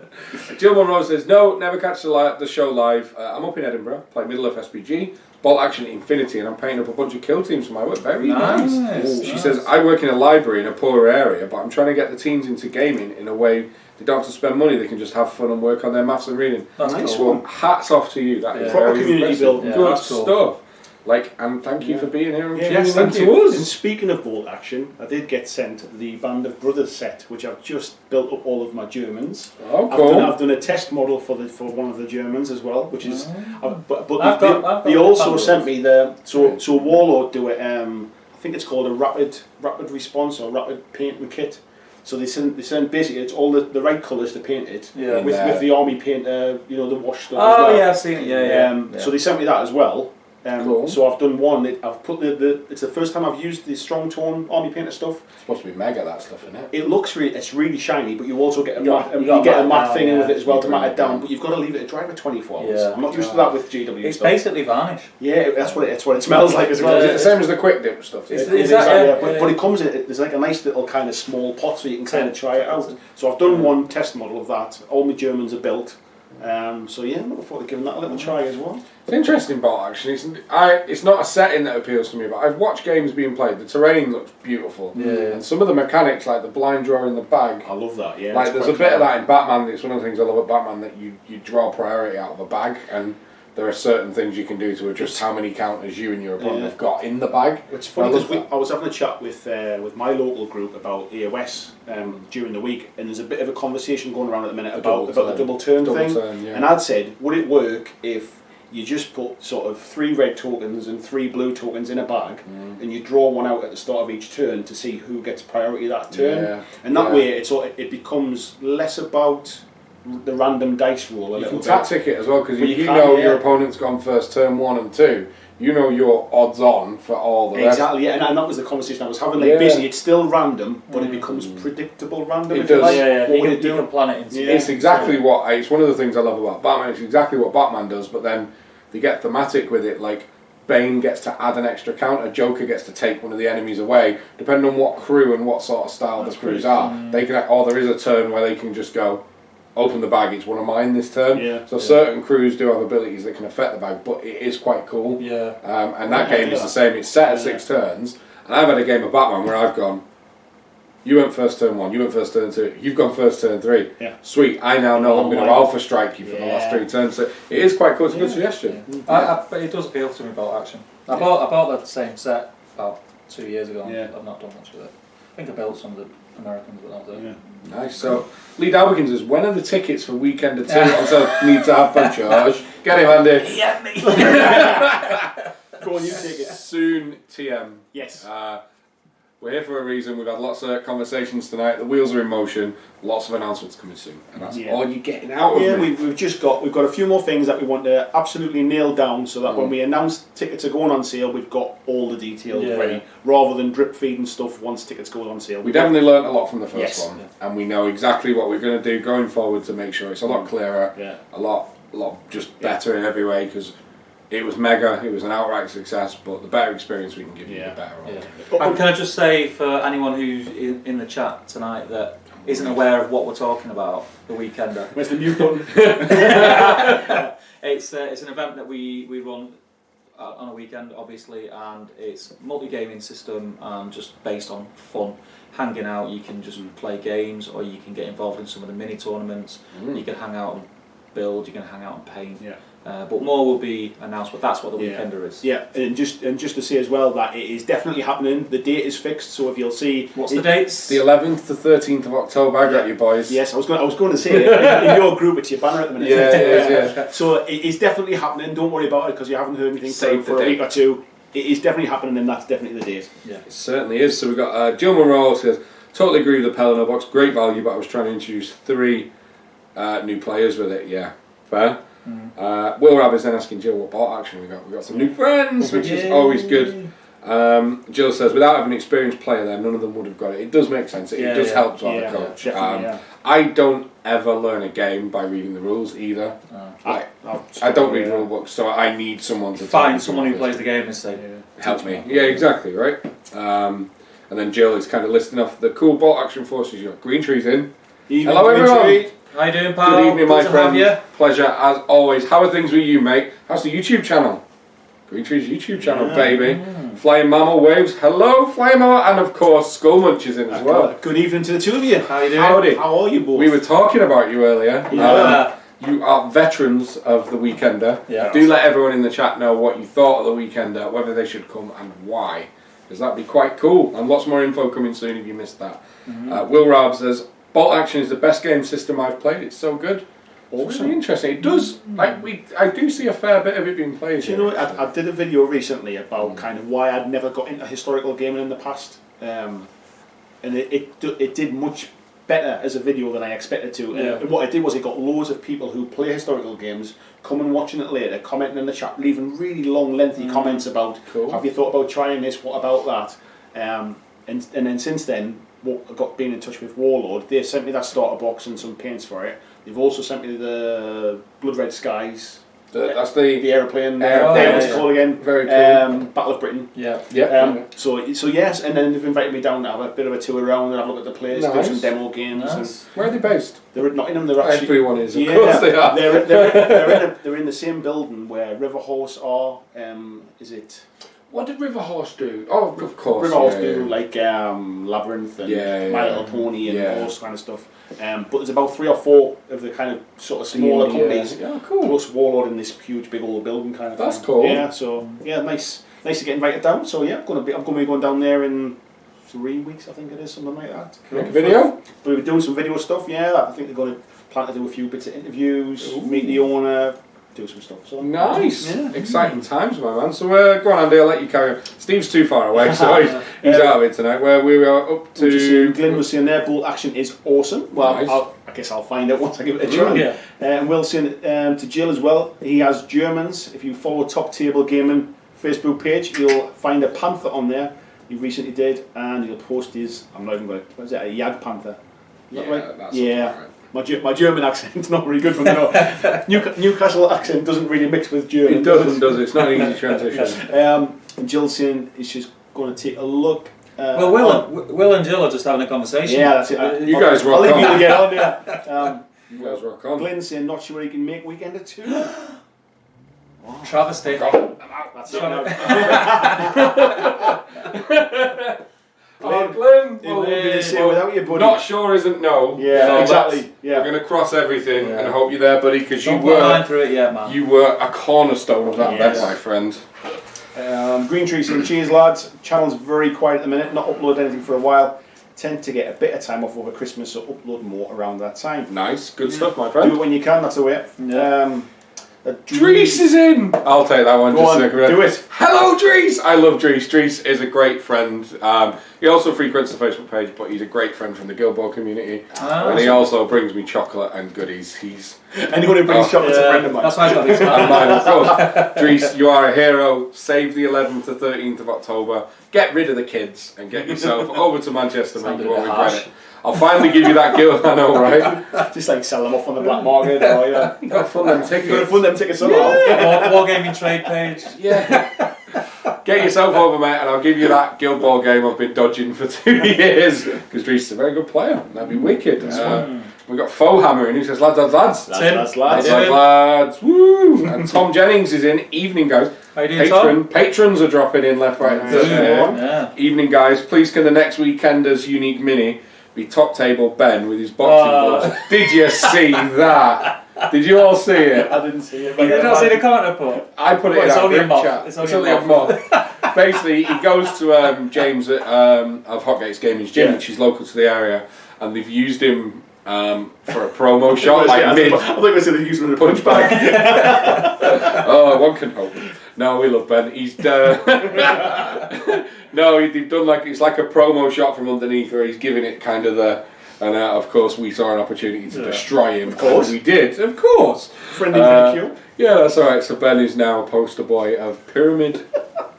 Jill Monroe says, no, never catch the show live. I'm up in Edinburgh, play Middle Earth SPG, Bolt Action Infinity, and I'm painting up a bunch of kill teams for my work. Very nice. She says, I work in a library in a poorer area, but I'm trying to get the teens into gaming in a way they don't have to spend money, they can just have fun and work on their maths and reading.
That's
nice
cool.
one.
Hats off to you. That is
proper
very
community building.
Good stuff. And thank you for being here and tuning
thank
in
you.
to us.
And speaking of Bolt Action, I did get sent the Band of Brothers set, which I've just built up all of my Germans.
Oh, cool.
I've done a test model for one of the Germans as well, which is. But
I've
they also
got
sent me the so Warlord do it. I think it's called a rapid response or rapid painting kit. So they send basically it's all the right colours to paint it with the army paint, the wash stuff.
Oh
as well.
yeah, I've seen it.
So they sent me that as well.
Cool.
So I've done one. I've put it's the first time I've used the strong tone army painter stuff.
It's supposed to be mega, that stuff, isn't it?
It looks it's really shiny, but you also get a matte
matte
thing in with it as well
You
to
bring
matte
it
it down.
down.
But you've got to leave it to dry for 24 hours.
Yeah.
I'm not used to that with GW
It's
stuff.
basically varnish.
Yeah, that's what it smells like as well.
Is it the same as the quick dip stuff?
It's
It is,
that,
but it comes in. There's like a nice little kind of small pot, so you can kind of try it out. So I've done one test model of that. All my Germans are built. So yeah, I'm looking forward to giving that a little try as well.
It's interesting bolt action. It's not a setting that appeals to me, but I've watched games being played. The terrain looks beautiful, and some of the mechanics, like the blind draw in the bag.
I love that. Yeah,
Like there's a bit of that in Batman. It's one of the things I love about Batman, that you draw priority out of a bag, and there are certain things you can do to adjust how many counters you and your opponent have got in the bag.
It's funny because I was having a chat with my local group about AOS during the week, and there's a bit of a conversation going around at the minute about the double turn thing.
Yeah.
And I'd said, would it work if you just put sort of 3 red tokens and 3 blue tokens in a bag, and you draw one out at the start of each turn to see who gets priority that turn, and that way it becomes less about the random dice roll a little bit.
You can tactic it as well, because you know your opponent's gone first turn 1 and 2. You know your odds on for all the rest.
Exactly, yeah, and that was the conversation I was having. Like, basically, it's still random, but it becomes predictable random.
It does.
Like.
What would it do? You can plan it into.
It's exactly what. It's one of the things I love about Batman. It's exactly what Batman does, but then they get thematic with it. Like Bane gets to add an extra counter. Joker gets to take one of the enemies away. Depending on what crew and what sort of style the crews are, they can. Or there is a turn where they can just go, open the bag, it's one of mine this turn. Certain crews do have abilities that can affect the bag, but it is quite cool. And that game is the same. It's set at 6 turns, and I've had a game of Batman where I've gone, you went first turn 1, you went first turn 2, you've gone first turn 3. Sweet, I now know I'm going to alpha strike you for the last 3 turns. So it is quite cool. It's a good suggestion.
But it does appeal to me about action. I bought that same set about 2 years ago. I've not done much with it. I think I built some of the Americans, but that was it.
Nice. So Lee Dalbekins says, when are the tickets for Weekender 2? Also need to have fun, George. Get him, Andy.
Yeah, me.
Go on, you take it.
Soon, TM.
Yes.
We're here for a reason. We've had lots of conversations tonight. The wheels are in motion. Lots of announcements coming soon, and that's all you're getting out of me.
we've got a few more things that we want to absolutely nail down, so that when we announce tickets are going on sale, we've got all the details ready, rather than drip feeding stuff once tickets go on sale.
We definitely learned a lot from the first one, and we know exactly what we're going to do going forward to make sure it's a lot clearer, a lot just better in every way, because it was mega, it was an outright success, but the better experience we can give you, the better.
And can I just say, for anyone who's in the chat tonight that isn't aware of what we're talking about, the Weekender.
Where's the mute button?
It's an event that we run on a weekend, obviously, and it's multi-gaming system, just based on fun. Hanging out, you can just play games, or you can get involved in some of the mini tournaments. You can hang out and build, you can hang out and paint. But more will be announced, but that's what the Weekender is.
And just to say as well that it is definitely happening. The date is fixed, so if you'll see,
what's the dates?
The 11th to 13th of October. I got you, boys.
Yes, I was going to say it. In your group, it's your banner at the minute. So it is definitely happening. Don't worry about it because you haven't heard anything for a week or two. It is definitely happening, and that's definitely the date.
It certainly is. So we've got Jill Monroe says, totally agree with the Pelennor box. Great value, but I was trying to introduce 3 new players with it. Yeah, fair. Will Rabb is then asking Jill what bot action we got. We got some new friends, which is always good. Jill says, without having an experienced player there, none of them would have got it. It does make sense. It does help to have a coach. I don't ever learn a game by reading the rules either. I don't read rule books, so I need someone to
find someone who plays the game and say,
help me. Yeah, exactly, right? And then Jill is kind of listing off the cool bot action forces. You've got Green Tree's in. Hello, everyone.
How you doing, pal?
Good evening, my friend. Pleasure as always. How are things with you, mate? How's the YouTube channel? Green Tree's YouTube channel, baby. Flying Mammal Waves. Hello, Flying Mammal. And of course, Skull Munch is in as well.
Good evening to the two of you.
How you doing?
Howdy.
How are you both?
We were talking about you earlier. You are veterans of the Weekender. Do let everyone in the chat know what you thought of the Weekender, whether they should come and why. Because that'd be quite cool. And lots more info coming soon if you missed that. Will Rabb says, Bolt Action is the best game system I've played. It's so good. It's really interesting. It does. I do see a fair bit of it being played.
Do you know? I did a video recently about kind of why I'd never got into historical gaming in the past, and it did much better as a video than I expected to. And what I did was it got loads of people who play historical games coming watching it later, commenting in the chat, leaving really long, lengthy comments about, have you thought about trying this? What about that? And then since then, I got been in touch with Warlord. They sent me that starter box and some paints for it. They've also sent me the Blood Red Skies
That's the
the aeroplane.
Aeroplane,
What's it called again?
very cool.
Battle of Britain.
Yeah.
So yes, and then they've invited me down to have a bit of a tour around and have a look at the place, do
Nice.
some demo games.
Nice.
Where are they based?
And they're at Nottingham. They're actually
Everyone is, of course they are.
They're in the same building where River Horse are. Is it?
What did River Horse do? Oh, of course.
River Horse
yeah,
do
yeah.
like Labyrinth and My Little Pony and all this kind of stuff. But there's about 3 or 4 of the kind of sort of smaller companies.
Yeah, cool.
Plus Warlord in this huge big old building kind of
That's
thing.
cool.
Yeah, so nice to get invited down. So yeah, I'm gonna be going down there in 3 weeks, I think it is, something like that.
Make a video?
We'll be doing some video stuff, yeah. I think they're going to plan to do a few bits of interviews, meet the owner, do some stuff. So
Nice.
Yeah.
Exciting times, my man. So go on, Andy, I'll let you carry on. Steve's too far away, so he's out of it tonight. Where we are up to...
Glenn was saying there, bolt action is awesome. Well,
Nice.
I guess I'll find out once I give it a try.
Yeah.
And Will saying to Jill as well, he has Germans. If you follow Top Table Gaming Facebook page, you'll find a panther on there. He recently did, and he'll post his, I'm not even going to, what is it, a Jag Panther? Is that right?
That's
Yeah.
right.
My German accent's not really good for me. No. Newcastle accent doesn't really mix with German.
It doesn't, does it? It's not an easy transition.
And Jill's saying she's going to take a look.
Well, Will and Jill are just having a conversation.
Yeah, that's it.
You guys rock
I'll leave you
on.
to get on. Yeah.
You guys rock on.
Glenn's saying not sure he can make weekend at 2.
Travesty.
That's it.
Oh, Glenn.
It won't be the same without you, buddy.
Not sure isn't no.
Yeah,
So
exactly. Yeah.
We're going to cross everything
Yeah.
and hope you're there, buddy, because you
Don't put a line
were
through it yet, man.
a cornerstone of that
Yes.
event, my friend.
Green Tree saying, cheers lads, channel's very quiet at the minute, not uploaded anything for a while. Tend to get a bit of time off over Christmas, so upload more around that time.
Nice, good stuff, my
Do
friend.
it when you can, that's the way.
Yeah.
Dries is in. I'll take that one.
Go
just
on,
a second.
do it.
Hello, Dries. I love Dries. Dries is a great friend. He also frequents the Facebook page, but he's a great friend from the Guild Ball community. And he also brings me chocolate and goodies. He's
Anyone who brings chocolate's a friend of mine.
That's why I got these.
and mine, of course. Dries, you are a hero. Save the 11th to 13th of October. Get rid of the kids and get yourself over to Manchester, mate.
Sounded
You
a
won't
bit
regret
harsh.
it. I'll finally give you that guild. I know, right?
Just like sell them off on the black market. Or, yeah.
You got to fund them
You've got to
tickets.
fund them tickets somehow.
Wargaming trade page.
Yeah. Get yourself over, mate, and I'll give you that Guild Ball game I've been dodging for 2 years. Because Dries is a very good player. That'd be wicked. We've got Fohammer in who says, lads.
Tim.
Lads. Woo! And Tom Jennings is in. Evening, guys.
How you doing, Tom?
Patrons are dropping in left, right, and
Nice.
centre.
Yeah.
Evening, guys. Please can the next weekender's unique mini be Top Table Ben with his boxing gloves? Did you see that? Did you all see it?
I didn't see it.
You did not see the comment I put?
I put it
Well,
in
it's
our
only a
group
moth.
chat.
It's
It's
only
only
a
a moth. Basically, he goes to James at, of Hotgates Gaming's gym,
Yeah.
which is local to the area, and they've used him for a promo shot, like
I
mid.
thought you were saying they used them in a punch bag.
Oh, one can hope. No, we love Ben. He's no, they've done like it's like a promo shot from underneath where he's giving it kind of the. And of course, we saw an opportunity to destroy him. Of
course.
we did. Of course.
Friendly ridicule.
Yeah, that's all right. So Ben is now a poster boy of Pyramid.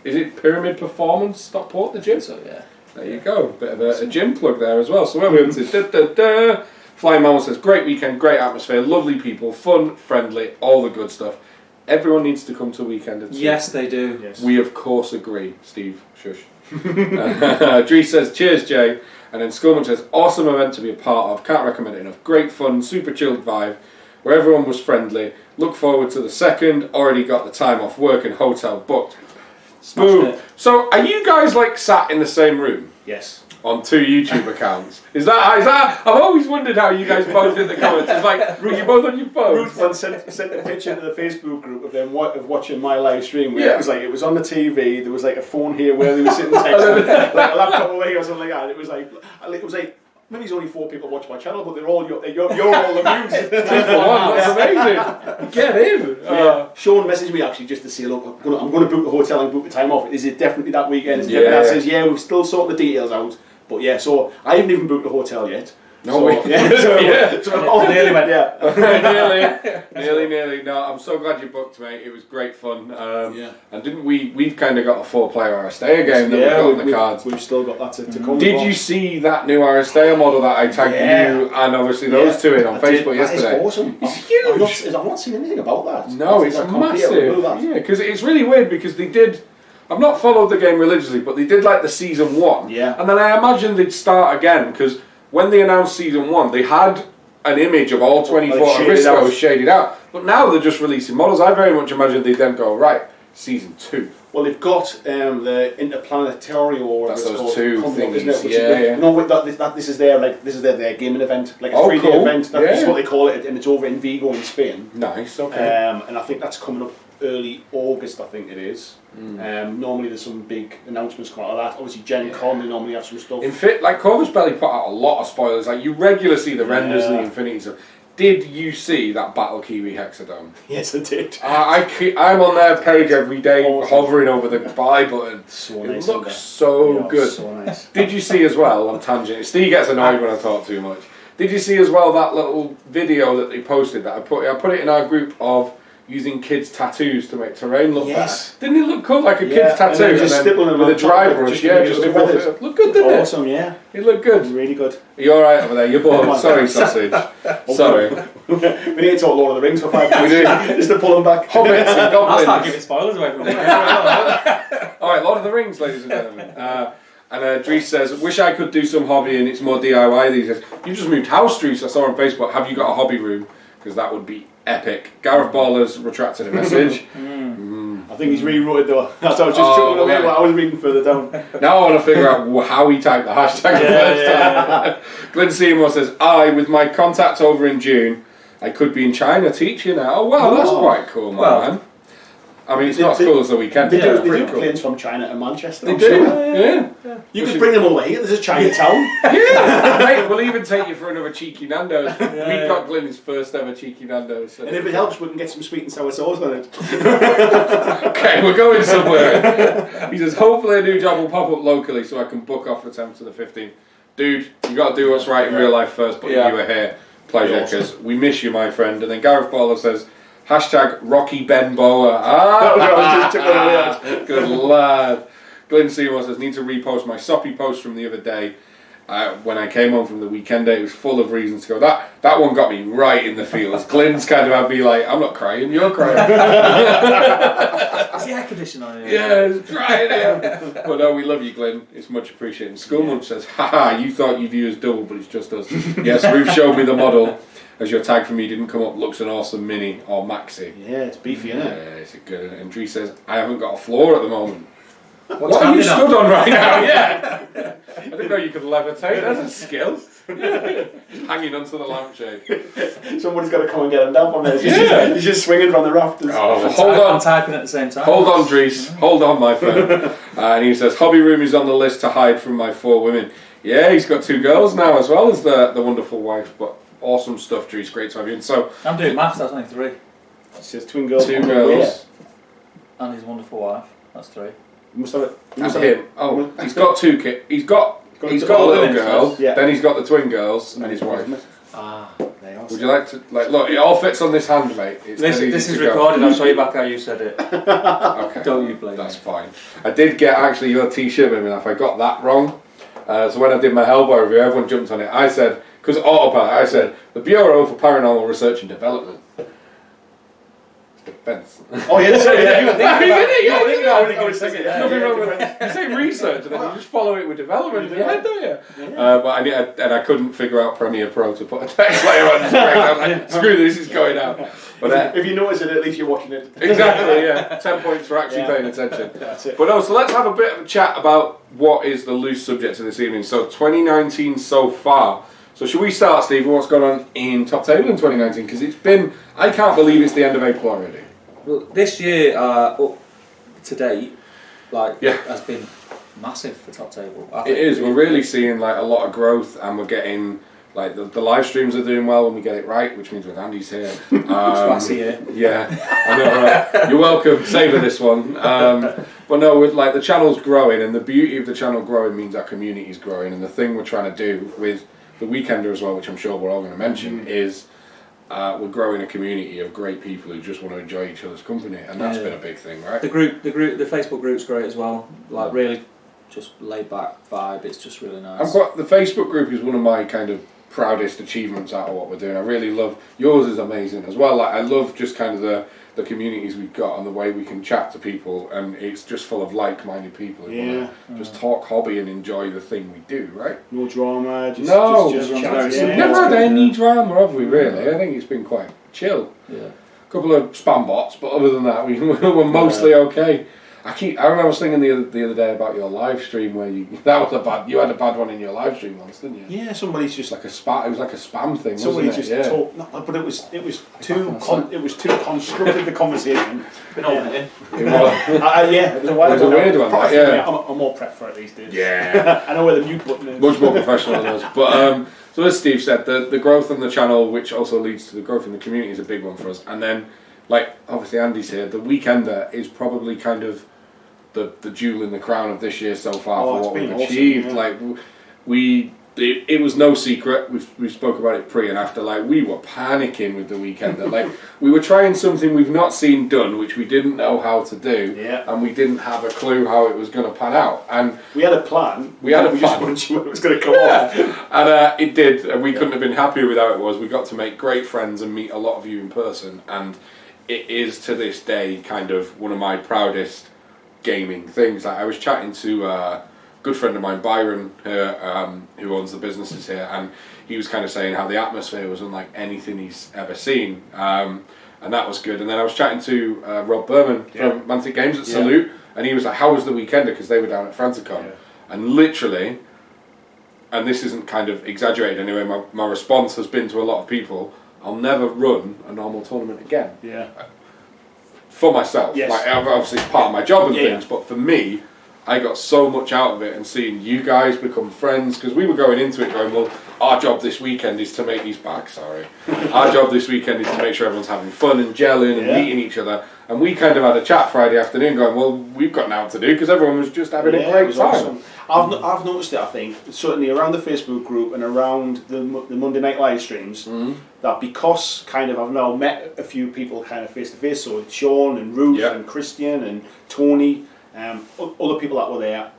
Is it Pyramid Performance? Stockport, the gym.
So yeah.
There you go. Bit of a gym plug there as well. So where we up to? Flying Mammal says, great weekend, great atmosphere, lovely people, fun, friendly, all the good stuff. Everyone needs to come to weekend and see.
Yes, they do.
Yes.
We of course agree. Steve, shush. Dries says, cheers, Jay. And then Skullman says, awesome event to be a part of. Can't recommend it enough. Great fun, super chilled vibe, where everyone was friendly. Look forward to the second. Already got the time off work and hotel booked. Boom.
it.
So, are you guys like sat in the same room
Yes.
on 2 YouTube accounts? Is that? I've always wondered how you guys both in the comments. It's like, are you both on your phones?
Ruth once sent a picture to the Facebook group of them of watching my live stream. Where
Yeah.
it was on the TV. There was like a phone here where they were sitting texting, like a laptop away or something like that. And it was like maybe there's only 4 people watch my channel, but you're all the views.
2 for 1. That's amazing. Get in.
Sean messaged me actually just to say, look, I'm going to book the hotel and book the time off. Is it definitely that weekend? Is it
Yeah.
definitely that? Says, yeah, we're still sorting the details out. But yeah, so I haven't even booked the hotel yet.
No,
so,
we-
so
Nearly went.
nearly. No, I'm so glad you booked, mate. It was great fun.
Yeah.
And didn't we've kind of got a 4-player Aristeo game that we've got on the cards.
We've still got that to come.
Did you see that new Aristeo model that I tagged you and obviously those two in on Facebook yesterday?
That is awesome.
It's huge.
I've not seen anything about that.
No, it's massive. Yeah, because it's really weird because they did. I've not followed the game religiously, but they did like the season 1.
Yeah.
And then I imagined they'd start again because when they announced season 1, they had an image of all 24 Aristos shaded out. But now they're just releasing models. I very much imagined they'd then go, right, season 2.
Well, they've got the Interplanetario or whatever
That's
it's
those
called.
two
coming up,
things,
isn't it? Which
yeah,
is,
yeah.
No, this is their gaming event, like a 3D
cool.
event. That's
Yeah.
what they call it, and it's over in Vigo in Spain.
Nice, okay.
And I think that's coming up early August, I think it is. Normally there's some big announcements coming out of that. Obviously Gen Con, they normally have some stuff.
Like Corvus Belly put out a lot of spoilers. Like you regularly see the renders and the Infinity stuff. Did you see that Battle Kiwi Hexadome?
Yes, I did.
I'm on their page every day, hovering over the buy button.
So
It
nice,
looks so good.
So nice.
Did you see as well, on tangent, Steve gets annoyed when I talk too much. Did you see as well that little video that they posted that I put it in our group of using kids' tattoos to make terrain look
Yes.
better? Didn't it look cool? Like a
Yeah,
kid's tattoo
and then just stippling them
with a
on
dry
top,
brush,
just
yeah,
to
just
make it
to
look
buff it. Look good, didn't it?
Awesome, yeah.
It looked good.
Really good.
Are you alright over there? You're bored. Sorry, sausage. Sorry.
We need to talk Lord of the Rings for 5 minutes.
We do.
Just to pull them back.
Hobbits and
I'll start
goblins.
giving spoilers away from me.
Alright, Lord of the Rings, ladies and gentlemen. And Dries says, wish I could do some hobby and it's more DIY these days. You just moved house, Dries. I saw on Facebook. Have you got a hobby room? Because that would be epic. Gareth Baller's retracted a message.
I think he's rewrote it though. That's what I was just chuckling away
right.
what I was reading further down.
Now I want to figure out how he typed the hashtag the first time. Glenn Seymour says, with my contacts over in June, I could be in China teaching now. Oh, wow, that's quite cool, man. I mean, it's not as cool as the weekend.
They do
pretty cool.
planes from China to Manchester.
They
I'm
do,
sure.
yeah.
You could bring them over here. This is Chinatown.
Yeah, mate, we'll even take you for another cheeky Nando's. We got Glenn his first ever cheeky Nando's.
And if it helps, we can get some sweet and sour sauce on it.
Okay, we're going somewhere. He says, hopefully a new job will pop up locally so I can book off the 10th to the 15th. Dude, you got to do what's right in real life first, but you were here. Pleasure, because we miss you, my friend. And then Gareth Baller says, hashtag Rocky Benboa. Good lad. Glenn Seymour says, need to repost my soppy post from the other day. When I came home from the weekend day, it was full of reasons to go. That one got me right in the feels. Glenn's kind of had me like, I'm not crying, you're crying.
Is the air conditioner on?
Yeah, it's dry here. But no, we love you, Glenn. It's much appreciated. Schoolmunch says, haha, you thought you viewed us double, but it's just us. Yes, Ruth showed me the model. As your tag for me didn't come up, looks an awesome mini or maxi.
Yeah, it's beefy, isn't it?
Yeah, it's a good. And Dries says, I haven't got a floor at the moment.
What's
What are you
standing
stood on right now? Yeah. I didn't know you could levitate. That's a skill. Just hanging onto the lampshade.
Somebody's got to come and get him down from there. He's just swinging from the rafters.
Oh, hold
I'm
on.
typing at the same time.
Hold on, Dries. Hold on, my friend. And he says, hobby room is on the list to hide from my 4 women. Yeah, he's got 2 girls now as well as the wonderful wife. But awesome stuff, Dries. Great to have you. And so,
I'm doing maths, that's only 3.
It says twin girls.
2 girls.
And his wonderful wife, that's 3.
You must have it.
That's him. Oh, he's got 2 kids. He's got a
two
little
women
girl.
first, yeah.
Then he's got the twin girls and his wife.
Ah.
They are.
Would you like to look? It all fits on this hand, mate. It's
This
dead easy
is
to go.
recorded, I'll show you back how you said it.
Okay.
Don't you blame
That's
me.
fine. I did get actually your T-shirt with me. If I got that wrong, so when I did my Hellboy review, everyone jumped on it. I said, because Autopilot, I said the Bureau for Paranormal Research and Development. Defense.
Oh yeah, sorry, yeah. You were thinking
You
about
did it, yeah,
you were thinking
yeah.
about it, I was thinking, yeah,
Nothing
yeah,
wrong with
defense.
it. You say research and then you just follow it with development in
You
your
do.
head, don't you? But I couldn't figure out Premiere Pro to put a text layer on the screen. I was like, screw this, it's going out. But
If you notice it, at least you're watching it.
exactly, yeah. 10 points for actually paying attention.
That's it.
But no, so let's have a bit of a chat about what is the loose subject of this evening. So 2019 so far. So should we start, Steve, with what's gone on in Top Table in 2019? Because it's been, I can't believe it's the end of April already.
Well, this year, up to date,
Yeah.
has been massive for Top Table. I
It
think
is, we're really seeing like a lot of growth and we're getting, like the live streams are doing well when we get it right, which means when Andy's here.
Twice a year.
Yeah, I know, right? You're welcome, savour this one. But no, with like the channel's growing and the beauty of the channel growing means our community's growing, and the thing we're trying to do with the Weekender as well, which I'm sure we're all going to mention, is we're growing a community of great people who just want to enjoy each other's company, and that's been a big thing, right?
The Facebook group's great as well. Like really, just laid back vibe. It's just really nice.
The Facebook group is one of my kind of proudest achievements out of what we're doing. I really love yours is amazing as well. Like I love just kind of the communities we've got and the way we can chat to people, and it's just full of like-minded people who want to just talk hobby and enjoy the thing we do, right?
No drama, just
chat.
We've never had any drama, have we, really? I think it's been quite chill.
Yeah.
A couple of spam bots, but other than that, we're mostly okay. I remember I was thinking the other day about your live stream where you had a bad one in your live stream once, didn't you?
Yeah, somebody's just
Like a spam. It was like a spam thing.
somebody
wasn't it?
just talked, but it was too constructed the conversation.
Been holding it in.
Yeah, it was a while
It was
ago.
a weird one,
Probably,
yeah.
I'm more prepped for it these days.
Yeah.
I know where the mute button is.
Much more professional than us. But so as Steve said, the growth on the channel, which also leads to the growth in the community, is a big one for us. And then, like obviously Andy's here, the Weekender is probably kind of the jewel in the crown of this year so far for what we've achieved.
Awesome,
Like it was no secret. We spoke about it pre and after. Like we were panicking with the Weekender. Like we were trying something we've not seen done, which we didn't know how to do, and we didn't have a clue how it was going to pan out. And
we had a plan.
We just
weren't sure it was going to come off.
And it did. And we couldn't have been happier with how it was. We got to make great friends and meet a lot of you in person. And it is to this day kind of one of my proudest gaming things. Like I was chatting to a good friend of mine, Byron, who owns the businesses here, and he was kind of saying how the atmosphere was unlike anything he's ever seen, and that was good. And then I was chatting to Rob Berman from Mantic Games at Salute, and he was like, how was the Weekender? Because they were down at Franticon, and literally, and this isn't kind of exaggerated anyway, my response has been to a lot of people, I'll never run a normal tournament again.
Yeah.
For myself, like obviously it's part of my job and things, but for me, I got so much out of it, and seeing you guys become friends, because we were going into it going, well, our job this weekend is to make these bags, our job this weekend is to make sure everyone's having fun and gelling and meeting each other, and we kind of had a chat Friday afternoon going, well, we've got now to do, because everyone was just having a great time.
Awesome. I've noticed it, I think, certainly around the Facebook group and around the Monday night live streams, that because kind of I've now met a few people kind of face to face, so it's Sean and Ruth and Christian and Tony, other people that were there,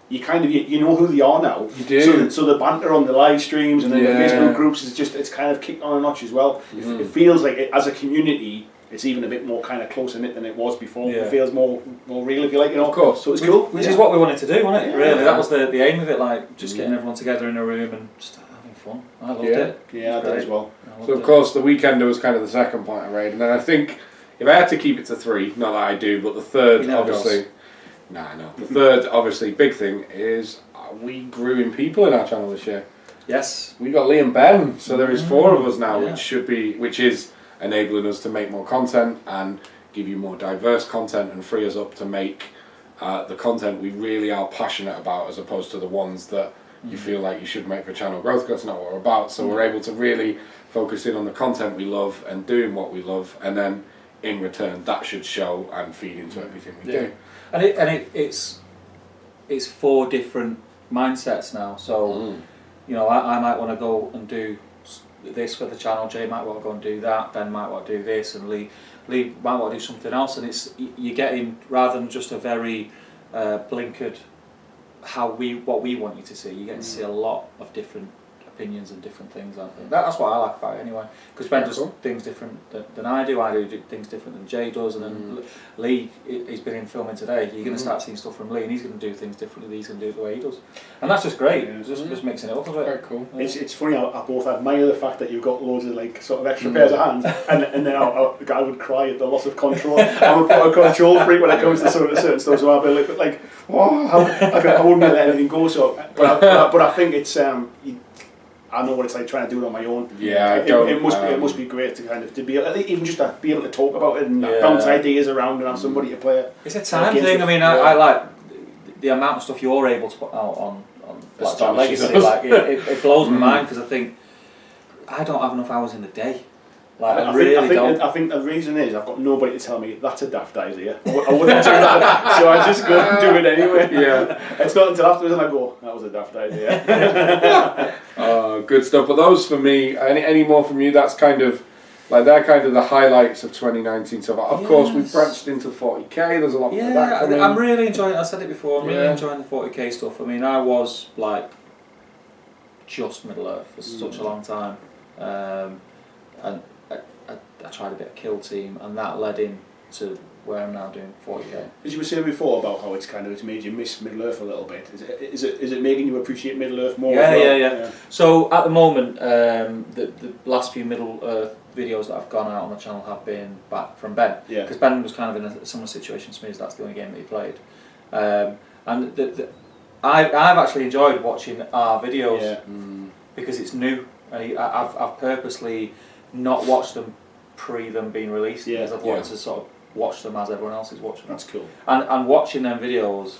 you kind of you know who they are now.
You do.
So the banter on the live streams and then the Facebook groups it's kind of kicked on a notch as well. It feels like as a community, it's even a bit more kind of closer knit than it was before. It feels more real, if you like, you know.
Of course.
So it's cool.
Which is what we wanted to do, wasn't it? Really, that was the aim of it. Like just getting everyone together in a room and just having fun. I loved it.
Yeah, I did as well.
So of course the Weekender was kind of the second point I raid, and then I think if I had to keep it to 3, not that I do, but the third obviously. The third obviously big thing is we grew in people in our channel this year.
Yes.
We got Lee and Ben, so there is 4 of us now, which is enabling us to make more content and give you more diverse content and free us up to make the content we really are passionate about, as opposed to the ones that you feel like you should make for channel growth, because that's not what we're about. So we're able to really focus in on the content we love and doing what we love, and then in return that should show and feed into everything we do.
And it's 4 different mindsets now. So you know, I might want to go and do this for the channel. Jay might want to go and do that. Ben might want to do this, and Lee might want to do something else. And you're getting, rather than just a very blinkered what we want you to see, you get to see a lot of different opinions and different things. I think that's what I like about it anyway, because Ben does things different than I do. I do things different than Jay does, and then Lee, he's been in filming today. You're going to start seeing stuff from Lee, and he's going to do things differently. He's going to do it the way he does, and that's just great. Just mixing it up a bit.
Very cool.
It's funny. I both admire the fact that you've got loads of like sort of extra pairs of hands, and then I would cry at the loss of control. I'm a control freak when it comes to certain stuff, so I'll be like, wow, I wouldn't let anything go. So, but I think it's I know what it's like trying to do it on my own.
Yeah,
it must be great to kind of be even just to be able to talk about it and bounce ideas around and have somebody to play it.
It's a time thing. I mean, I like the amount of stuff you're able to put out on Blackjack Legacy. Like it blows my mind, because I think I don't have enough hours in the day Like, I
think the reason is I've got nobody to tell me that's a daft idea. I wouldn't do that, so I just go and do it anyway.
Yeah.
It's not until afterwards I go, that was a daft idea.
Good stuff. But those for me, any more from you? That's kind of like they're kind of the highlights of 2019. So of course we've branched into 40k. There's a lot more of that coming.
I'm really enjoying. I said it before. I'm really enjoying the 40k stuff. I mean, I was like just Middle Earth for such a long time, and I tried a bit of Kill Team, and that led into where I'm now doing 40k.
As you were saying before about how it's made you miss Middle Earth a little bit. Is it making you appreciate Middle Earth more?
Yeah. So at the moment, the last few Middle Earth videos that I've gone out on the channel have been back from Ben.
Yeah.
Because Ben was kind of in a similar situation to me, as that's the only game that he played. And I've actually enjoyed watching our videos because it's new. I've purposely not watched them pre them being released because I've wanted to sort of watch them as everyone else is watching them.
That's cool.
And watching them videos,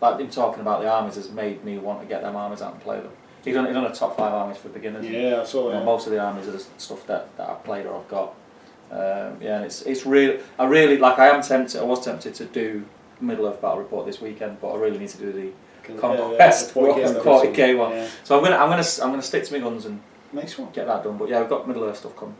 like him talking about the armies, has made me want to get them armies out and play them. He done a top 5 armies for beginners.
Yeah, I saw that.
Most of the armies are the stuff that I've played or I've got. And it's really, I was tempted to do Middle Earth Battle Report this weekend, but I really need to do the Conquest 40k one. Yeah. So I'm gonna stick to my guns and
nice one.
Get that done. But yeah, I've got Middle Earth stuff coming.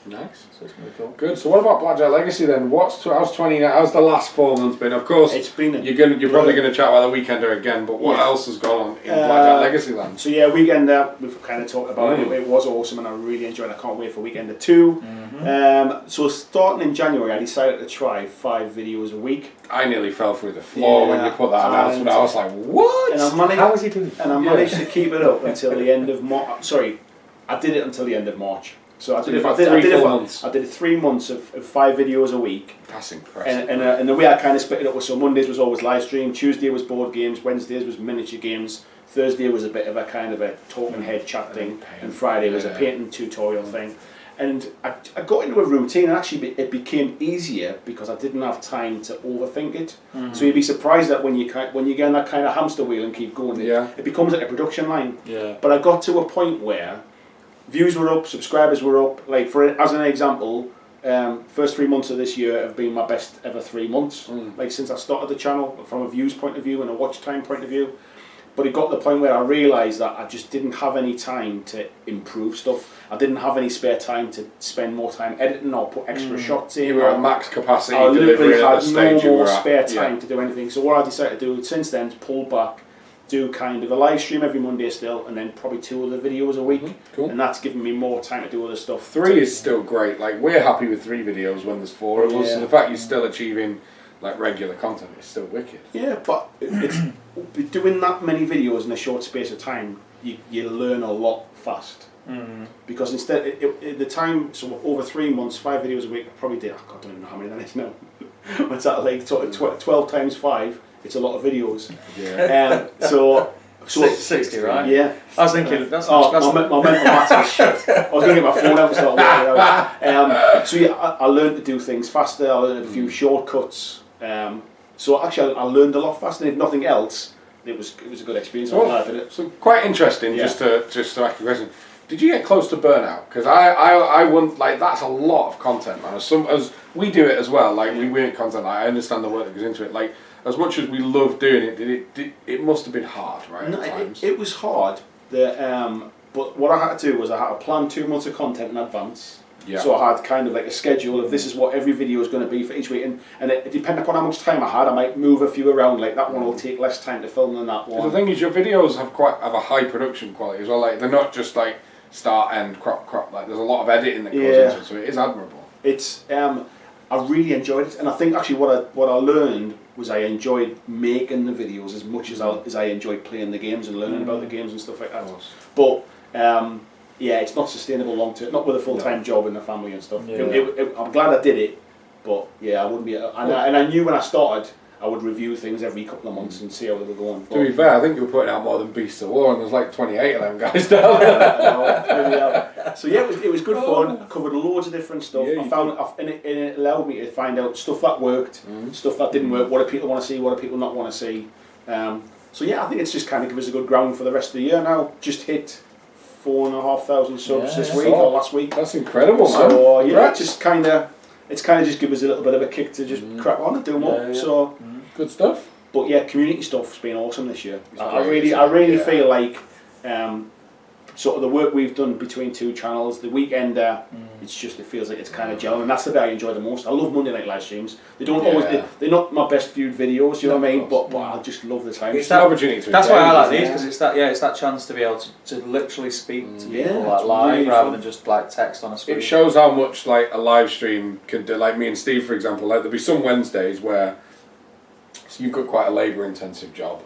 Nice.
So it's going to be cool.
Good. So what about Blackjack Legacy then? How's the last 4 months been? Of course,
it's been.
You're probably going to chat about the Weekender again, but what else has gone on in Blackjack Legacy land?
So yeah, Weekender, we've kind of talked about it. It was awesome, and I really enjoyed it. I can't wait for Weekender 2. So starting in January, I decided to try 5 videos a week.
I nearly fell through the floor when you put that announcement. I was like, what?
And
how was he doing?
And I managed to keep it up until the end of March. Sorry, I did it until the end of March. So I did it for 3 months of 5 videos a week.
That's impressive.
And the way I kind of split it up was, so Mondays was always live stream, Tuesday was board games, Wednesdays was miniature games, Thursday was a bit of a kind of a talking head chat thing, and Friday was a painting tutorial thing. And I got into a routine, and actually it became easier because I didn't have time to overthink it. So you'd be surprised that when you get in that kind of hamster wheel and keep going, it becomes like a production line.
Yeah.
But I got to a point where views were up, subscribers were up. Like as an example, first 3 months of this year have been my best ever 3 months. Like since I started the channel, from a views point of view and a watch time point of view. But it got to the point where I realised that I just didn't have any time to improve stuff. I didn't have any spare time to spend more time editing or put extra shots in.
You were at max capacity.
I literally had no more spare time to do anything. So what I decided to do since then is pull back, do kind of a live stream every Monday still, and then probably 2 other videos a week.
Cool.
And that's given me more time to do other stuff.
3 is still great. Like, we're happy with 3 videos when there's 4 of us. So the fact you're still achieving like regular content is still wicked.
Yeah, but it's doing that many videos in a short space of time, you learn a lot fast. Because instead, the time, so over 3 months, 5 videos a week, I probably did, I don't even know how many that is now. What's that, like 12 times 5, it's a lot of videos.
Yeah.
So
60, right?
Yeah.
I was thinking, that's
my mental maths is shit. I was going to get my phone out and start working out. So yeah, I learned to do things faster, I learned a few shortcuts. So actually I learned a lot faster, and if nothing else, it was a good experience.
So quite interesting, just to ask a question. Did you get close to burnout? Because I wouldn't, like, that's a lot of content, man. As we do it as well, like we make content, like, I understand the work that goes into it. Like, as much as we love doing it, it must have been hard, right?
No,
at times.
It was hard. But what I had to do was I had to plan 2 months of content in advance.
Yeah.
So I had kind of like a schedule of this is what every video is going to be for each week, and it depending upon how much time I had, I might move a few around. Like that one will take less time to film than that one.
The thing is, your videos have a high production quality as well. Like, they're not just like start, end, crop. Like, there's a lot of editing that goes into it, so it is admirable.
It's I really enjoyed it, and I think actually what I learned was I enjoyed making the videos as much as I enjoyed playing the games and learning about the games and stuff like that. But yeah, it's not sustainable long term, not with a full-time job and a family and stuff.
Yeah.
I'm glad I did it, but yeah, I wouldn't be. And I knew when I started, I would review things every couple of months and see how they were going.
To be fair, I think you were putting out more than Beasts of War, and there's like 28 of them guys down there.
So yeah, it was good fun. I covered loads of different stuff.
Yeah,
I found and it allowed me to find out stuff that worked, stuff that didn't work. What do people want to see? What do people not want to see? So yeah, I think it's just kind of give us a good ground for the rest of the year now. Just hit 4,500 subs this week
So,
or last week.
That's incredible, man.
So yeah,
Congrats.
just kind of just give us a little bit of a kick to just crack on and do more.
Yeah, yeah.
So,
Good stuff.
but yeah, community stuff's been awesome this year.
It's
I
great,
really
yeah.
feel like sort of the work we've done between two channels, the Weekender, it feels like it's kind of gelling, and that's the bit I enjoy the most. I love Monday night live streams. They don't always, they're not my best viewed videos, you know what I mean? But I just love the time.
It's
It's an opportunity to
That's why I like
engage,
these,
isn't
because it's that chance to be able to literally speak to people
Yeah,
like
it's
live
really
rather
fun.
than just like text on a screen.
It shows how much like a live stream can do. Like me and Steve, for example, like there'll be some Wednesdays where you've got quite a labour-intensive job.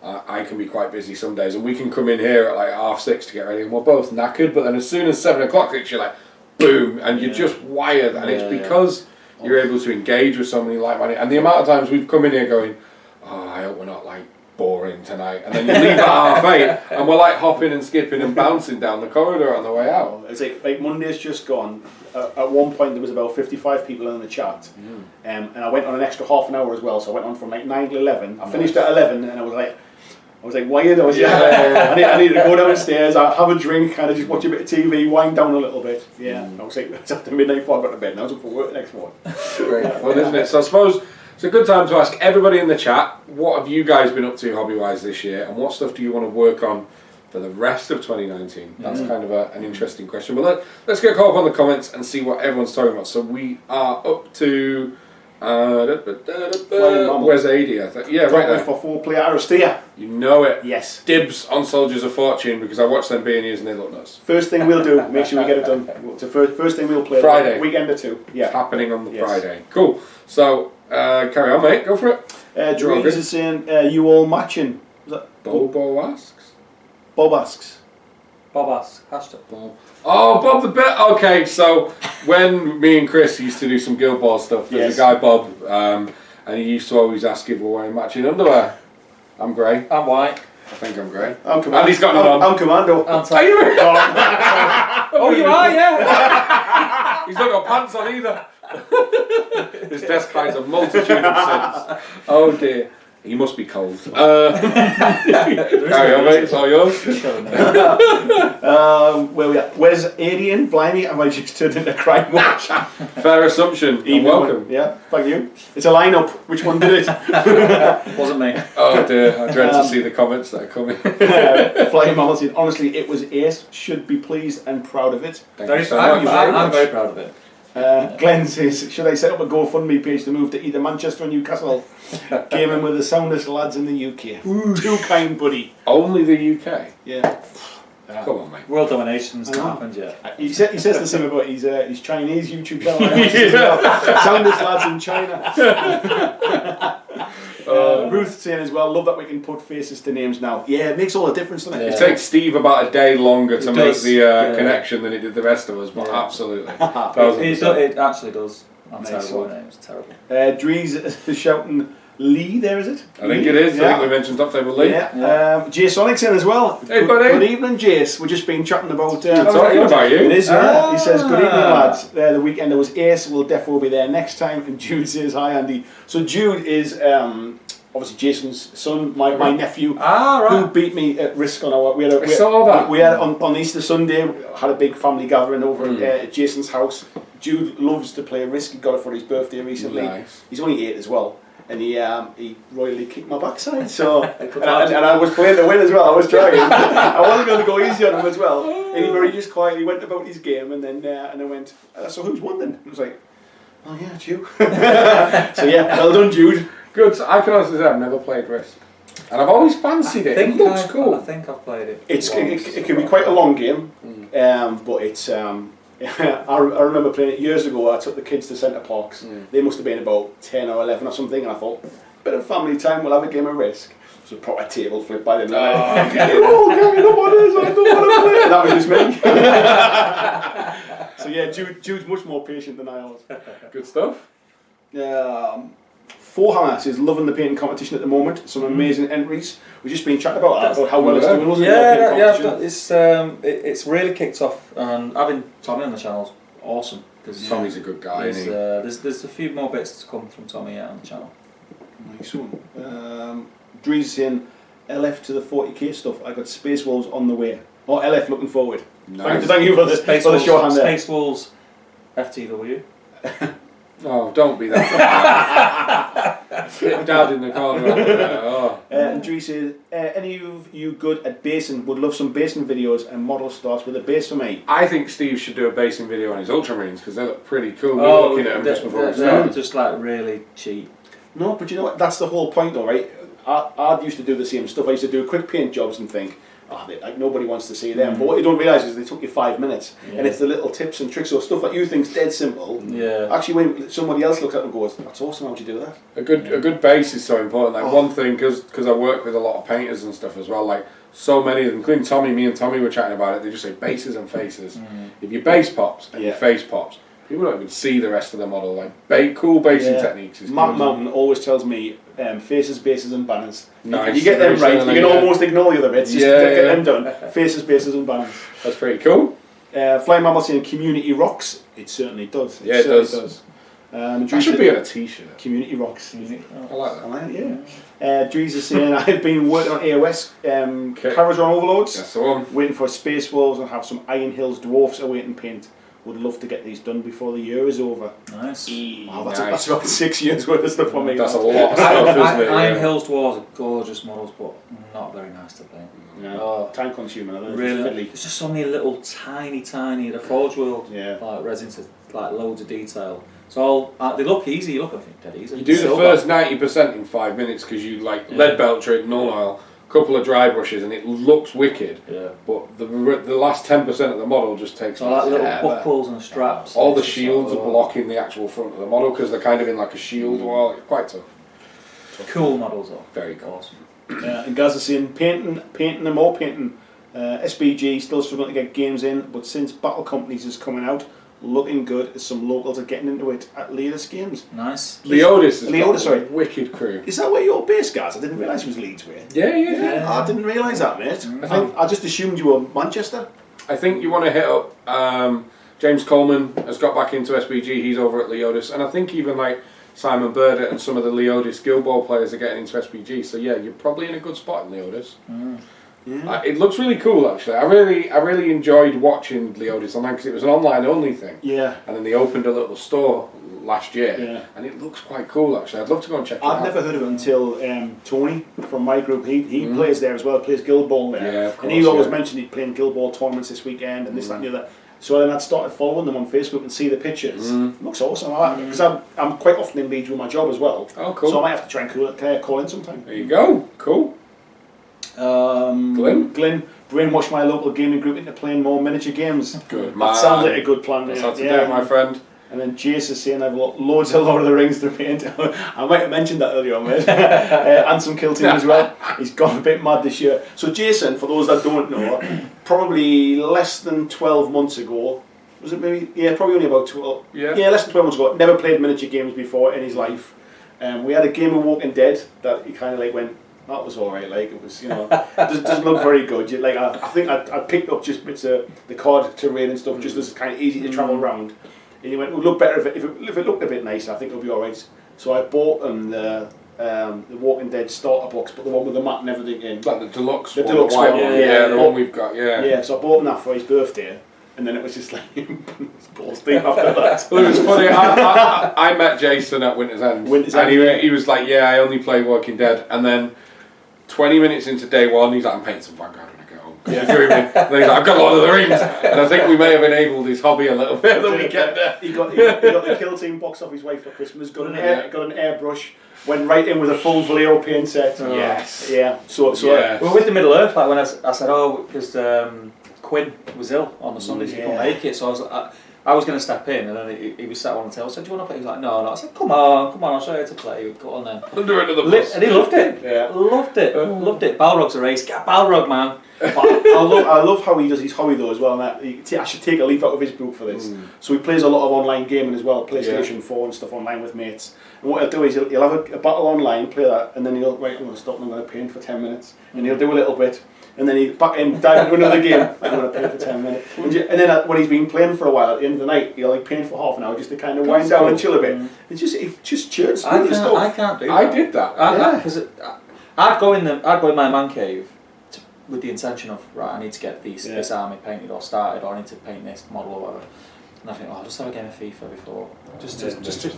I can be quite busy some days, and we can come in here at like 6:30 to get ready, and we're both knackered. But then as soon as 7 o'clock hits, you're like, boom, and you're just wired. And it's because you're able to engage with so many like-minded. And the amount of times we've come in here going, oh, I hope we're not like boring tonight, and then you leave at 8:30, and we're like hopping and skipping and bouncing down the corridor on the way out.
It's like Monday's just gone. At one point there was about 55 people in the chat, and I went on an extra half an hour as well. So I went on from like 9 to 11. I finished at 11, and I was like wired. I needed to go downstairs, have a drink, kind of just watch a bit of TV, wind down a little bit. Yeah, I was like, it's after midnight before I got to bed, and I was up for work the next morning.
Great fun, isn't it? So I suppose it's a good time to ask everybody in the chat, what have you guys been up to hobby-wise this year, and what stuff do you want to work on for the rest of 2019? That's kind of an interesting question. But let's get caught up on the comments and see what everyone's talking about. So we are up to where's AD? Yeah, right there.
For 4-player Aristia.
You know it.
Yes.
Dibs on Soldiers of Fortune, because I watched them B&Es and they look nuts.
First thing we'll do, make sure we get it done. It's the first thing we'll play.
Friday.
Weekend or two. Yeah.
Happening on the
Yes.
Friday. Cool. So carry on, mate. Go for it.
Dreams is saying, you all matching. Was that
Bobo asks.
Bob asks.
Bob asks, hashtag
Bob. Oh, Bob the Bit. Okay, so when me and Chris used to do some Guild Ball stuff, there's a guy, Bob, and he used to always ask if we're wearing matching underwear. I'm grey.
I'm white.
I think I'm grey.
I'm Commando.
And he's got none on.
I'm Commando.
I'm
Are you?
Oh, you are, yeah.
He's not got pants on either. His desk hides a multitude of sins. Oh dear. He must be cold. Carry on, mate. It's all yours.
Where we at? Where's Alien? Blimey, I just turned into Crime Watch.
Fair assumption. You're welcome.
Yeah, thank you. It's a lineup. Which one did it?
Wasn't me.
Oh dear. I dread to see the comments that are coming.
Flying Mammal said, honestly, it was ace. Should be pleased and proud of it.
Thank you so much.
I'm very proud of it.
Glenn says, should I set up a GoFundMe page to move to either Manchester or Newcastle? Gaming with the soundest lads in the UK. Too kind, buddy.
Only the UK.
Yeah.
Come on, mate.
World domination's
I know.
not happened yet.
He says the same about his Chinese YouTube channel. Soundest lads in China. Ruth saying as well, love that we can put faces to names now. Yeah, it makes all the difference, doesn't it?
It takes Steve about a day longer to make
does,
the
yeah.
connection than it did the rest of us, but absolutely.
It actually does. I'm terrible at names. Terrible.
Drees is shouting Lee there, is it?
I think it is. I think we mentioned Top Table Lee.
Yeah. Jay Sonic's in as well.
Hey, buddy.
Good evening, Jace. We've just been chatting about...
We're talking about you.
It is, yeah. He says, good evening, lads. The weekend there was Ace. We'll definitely be there next time. And Jude says, hi, Andy. So Jude is... obviously Jason's son, my nephew, who beat me at Risk on our. We had on Easter Sunday, had a big family gathering over at Jason's house. Jude loves to play Risk. He got it for his birthday recently.
Nice.
He's only 8 as well, and he royally kicked my backside. So and I was playing to win as well. I was trying. I wasn't going to go easy on him as well. And he very just quietly went about his game, and then went. So who's won then? I was like, oh yeah, it's you. So yeah, well done, Jude.
Good. I can honestly say I've never played Risk, and I've always fancied it. It looks cool.
I think I've played it.
It can be quite a long game, but it's. I remember playing it years ago. I took the kids to Centre Parks. They must have been about 10 or 11 or something, and I thought, bit of family time. We'll have a game of Risk. So proper table flip by the night. Oh, give me the waters. I don't want to play. That was just me. So yeah, Jude's much more patient than I was.
Good stuff.
Forehammer is loving the painting competition at the moment. Some amazing entries. We've just been chatting about that, about how well it's doing, wasn't it?
It's really kicked off, and having Tommy on the channel's awesome.
Tommy's a good guy, isn't he?
There's a few more bits to come from Tommy on the channel.
Nice one. Drees saying, LF to the 40k stuff. I got Space Wolves on the way. Or LF looking forward.
Nice.
Thank you for the show hand there.
Space Wolves FTW.
Oh, don't be that. Hit Dad in the corner. Oh.
And Dre says, any of you good at basing? Would love some basing videos and model starts with a base for me.
I think Steve should do a basing video on his Ultramarines because they look pretty cool. We were looking at them just before we
they're
started.
just like really cheap.
No, but you know what? That's the whole point, though, right? I used to do the same stuff. I used to do quick paint jobs and think, like nobody wants to see them. But what you don't realise is they took you 5 minutes, and it's the little tips and tricks or stuff that you think's dead simple.
Yeah.
Actually, when somebody else looks at it and goes, "That's awesome! How'd you do that?"
A good base is so important. Like one thing, because I work with a lot of painters and stuff as well. Like so many of them, including Tommy. Me and Tommy were chatting about it. They just say bases and faces. If your base pops and your face pops, people don't even see the rest of the model. Like cool basing techniques. Is
Matt Mountain always tells me faces, bases, and banners.
Nice.
You get them right, you can almost ignore the other bits. Just get them done. Faces, bases, and banners.
That's pretty cool.
Flying Mammal saying community rocks. It certainly does.
It does. That should be on a t-shirt.
Community rocks.
I like that.
I like it, yeah. Dries is saying, I've been working on AOS Carazon Overlords.
That's the one.
Waiting for Space Wolves and have some Iron Hills Dwarfs awaiting paint. Would love to get these done before the year is over.
Nice.
Wow, that's about 6 years worth of stuff for me.
That's a lot of stuff, isn't it?
Iron Hills Dwarves are gorgeous models, but not very nice to paint.
Yeah. Time consuming. I don't know.
Really, there's just so many little tiny the Forge World like resin to like loads of detail. So they look easy. You look, I think, dead easy.
You do the first 90% in 5 minutes because you like lead belt treat, null oil, couple of dry brushes, and it looks wicked.
Yeah.
But the last 10% of the model just takes.
So like little buckles and straps.
All the shields are blocking the actual front of the model because they're kind of in like a shield wall. It's quite tough.
Cool models though.
Very cool.
Awesome.
And Gaz is saying painting them all, painting SBG still struggling to get games in, but since Battle Companies is coming out, looking good as some locals are getting into it at Leodis Games.
Nice.
Leodis is
a
wicked crew.
Is that where you're based, guys? I didn't realise it was Leeds way.
Yeah.
I didn't realise that, mate. I just assumed you were Manchester.
I think you want to hit up James Coleman has got back into SBG. He's over at Leodis, and I think even like Simon Burdett and some of the Leodis Guild Ball players are getting into SBG. So yeah, you're probably in a good spot in Leodis.
Yeah.
It looks really cool actually. I really enjoyed watching Leodis online because it was an online only thing.
Yeah.
And then they opened a little store last year.
Yeah.
And it looks quite cool actually. I'd love to go and check it out.
I've never heard of it until Tony from my group. He plays there as well. Plays Guild Ball there.
Yeah, of course,
and he always mentioned he'd playing Guild Ball tournaments this weekend and this, that, and the other. So then I'd started following them on Facebook and see the pictures. It looks awesome. I like it because I'm quite often in Leeds with my job as well.
Oh, cool.
So I might have to try and call in sometime.
There you go. Cool.
Glenn, brainwash my local gaming group into playing more miniature games.
Good man.
That sounds like a good plan.
That's how to do it, my friend.
And then Jace is saying I've loads of Lord of the Rings to paint. I might have mentioned that earlier on, mate. And some Kill Team as well. He's gone a bit mad this year. So Jason, for those that don't know, probably less than 12 months ago, was it maybe? Yeah, probably only about 12. Yeah, less than 12 months ago. Never played miniature games before in his life. We had a game of Walking Dead that he kind of like went, that was alright, like it was, doesn't look very good. I think I picked up just bits of the card terrain and stuff, just as kind of easy to travel around. And he went, it would look better if it looked a bit nicer. I think it'll be alright. So I bought him the Walking Dead starter box, but the one with the map and everything in.
Like the deluxe
the
one,
deluxe
the white
one.
Yeah, the one we've got.
Yeah, so I bought him that for his birthday. And then it was just like balls deep after that.
Well, it was funny. I met Jason at Winter's End. And he was like, "Yeah, I only play Walking Dead." And then 20 minutes into day one, he's like, "I'm painting some Vanguard when I get home." And then he's like, "I've got Lord of the Rings." And I think we may have enabled his hobby a little bit the weekend.
He got the Kill Team box off his wife for Christmas. Got an airbrush. Went right in with a full Vallejo paint set.
Yes.
Yeah. So
yes.
Well, with the Middle Earth, like when I said, because Quinn was ill on the Sunday, so he couldn't make it. So I was going to step in, and then he was sat on the table. I said, "Do you want to play?" He was like, "No." I said, "Come on, I'll show you how to play." Go on then.
Under another bus.
And he loved it.
Yeah.
Loved it. Balrog's a race. Get Balrog, man.
I love how he does his hobby though as well. And I should take a leaf out of his book for this. So he plays a lot of online gaming as well, PlayStation 4 and stuff online with mates. And what he'll do is he'll have a battle online, play that, and then he'll I'm going to stop and I'm going to paint for 10 minutes, and he'll do a little bit. And then he back in, dive into another game. I'm going to paint for 10 minutes. And then when he's been playing for a while, at the end of the night, he'll like paint for half an hour just to kind of wind down and chill a bit. It just churns.
I can't do that.
I did that.
Because I'd go in my man cave with the intention of, right, I need to get this army painted or started, or I need to paint this model or whatever. And I think, I'll just have a game of FIFA before, just to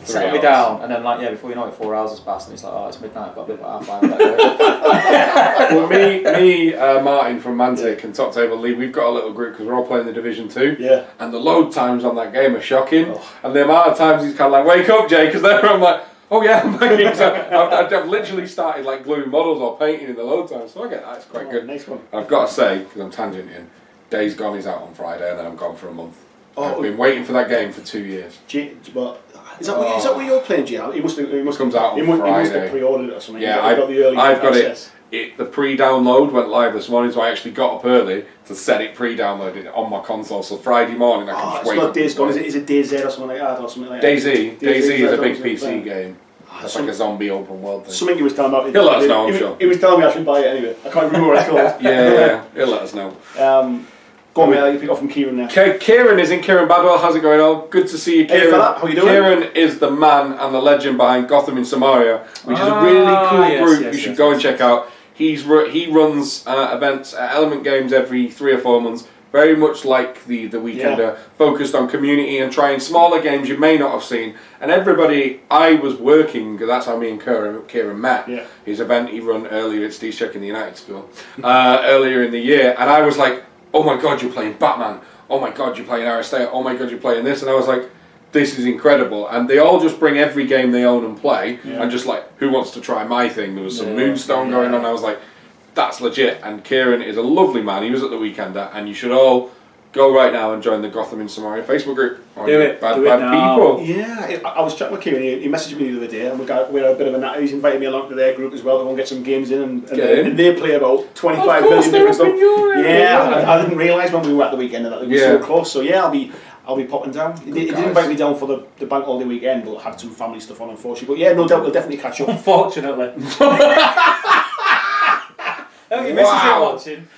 settle me down. And then, before you know it, 4 hours has passed, and it's like, it's midnight, I've got to be about 5:30.
Well, me, Martin from Mantic and Top Table League, we've got a little group because we're all playing the Division 2.
Yeah.
And the load times on that game are shocking. And the amount of times he's kind of like, wake up, Jay, because there I'm like, oh yeah, I'm back in. So I've literally started like gluing models or painting in the load time, so I get that. It's quite good.
Nice one.
I've got to say, because I'm tangenting, Days Gone is out on Friday, and then I'm gone for a month.
Oh,
I've been waiting for that game for 2 years.
Is that what you're playing, Gian? It must
comes out on
He must
Friday.
have pre-ordered it or something.
Yeah,
I've got the early
I've got
access.
it. The pre-download went live this morning, so I actually got up early to set it pre-downloaded on my console. So Friday morning I can just wait.
It's not Days Gone. Is it DayZ or something like that, or something like that?
DayZ is a big PC game. It's like a zombie open world thing.
Something he was telling about.
He'll let us know, I'm sure.
He was telling me I should buy it anyway. I can't remember what it's called.
Yeah, he'll let us know.
Go on, mate. I'll pick up from Kieran now.
Kieran is in. Kieran Badwell, how's it going on? Good to see you, Kieran.
Hey fella, how you doing?
Kieran is the man and the legend behind Gotham in Samaria, which is a really cool group you should go and check out. He runs events at Element Games every 3 or 4 months, very much like the Weekender, focused on community and trying smaller games you may not have seen. And everybody, I was working, that's how me and Kieran met.
Yeah.
His event he run earlier at Steve's Check in the United School, earlier in the year, and I was like, oh my god, you're playing Batman, oh my god, you're playing Aristea, oh my god, you're playing this, and I was like, this is incredible. And they all just bring every game they own and play, and just like, who wants to try my thing? There was some Moonstone going on, I was like, that's legit. And Kieran is a lovely man, he was at the Weekender, and you should all go right now and join the Gotham in Samaria Facebook group.
Do it now.
People.
Yeah, I was chatting with Kieran, he messaged me the other day, and we had a bit of a natter. He's invited me along to their group as well to go and get some games in, and they play about 25 million different stuff. I didn't realise when we were at the Weekend that they were so close, so yeah, I'll be popping down. He didn't invite me down for the bank holiday weekend, but had some family stuff on, unfortunately. But yeah, no doubt we'll definitely catch up.
Unfortunately. Your missus ain't watching.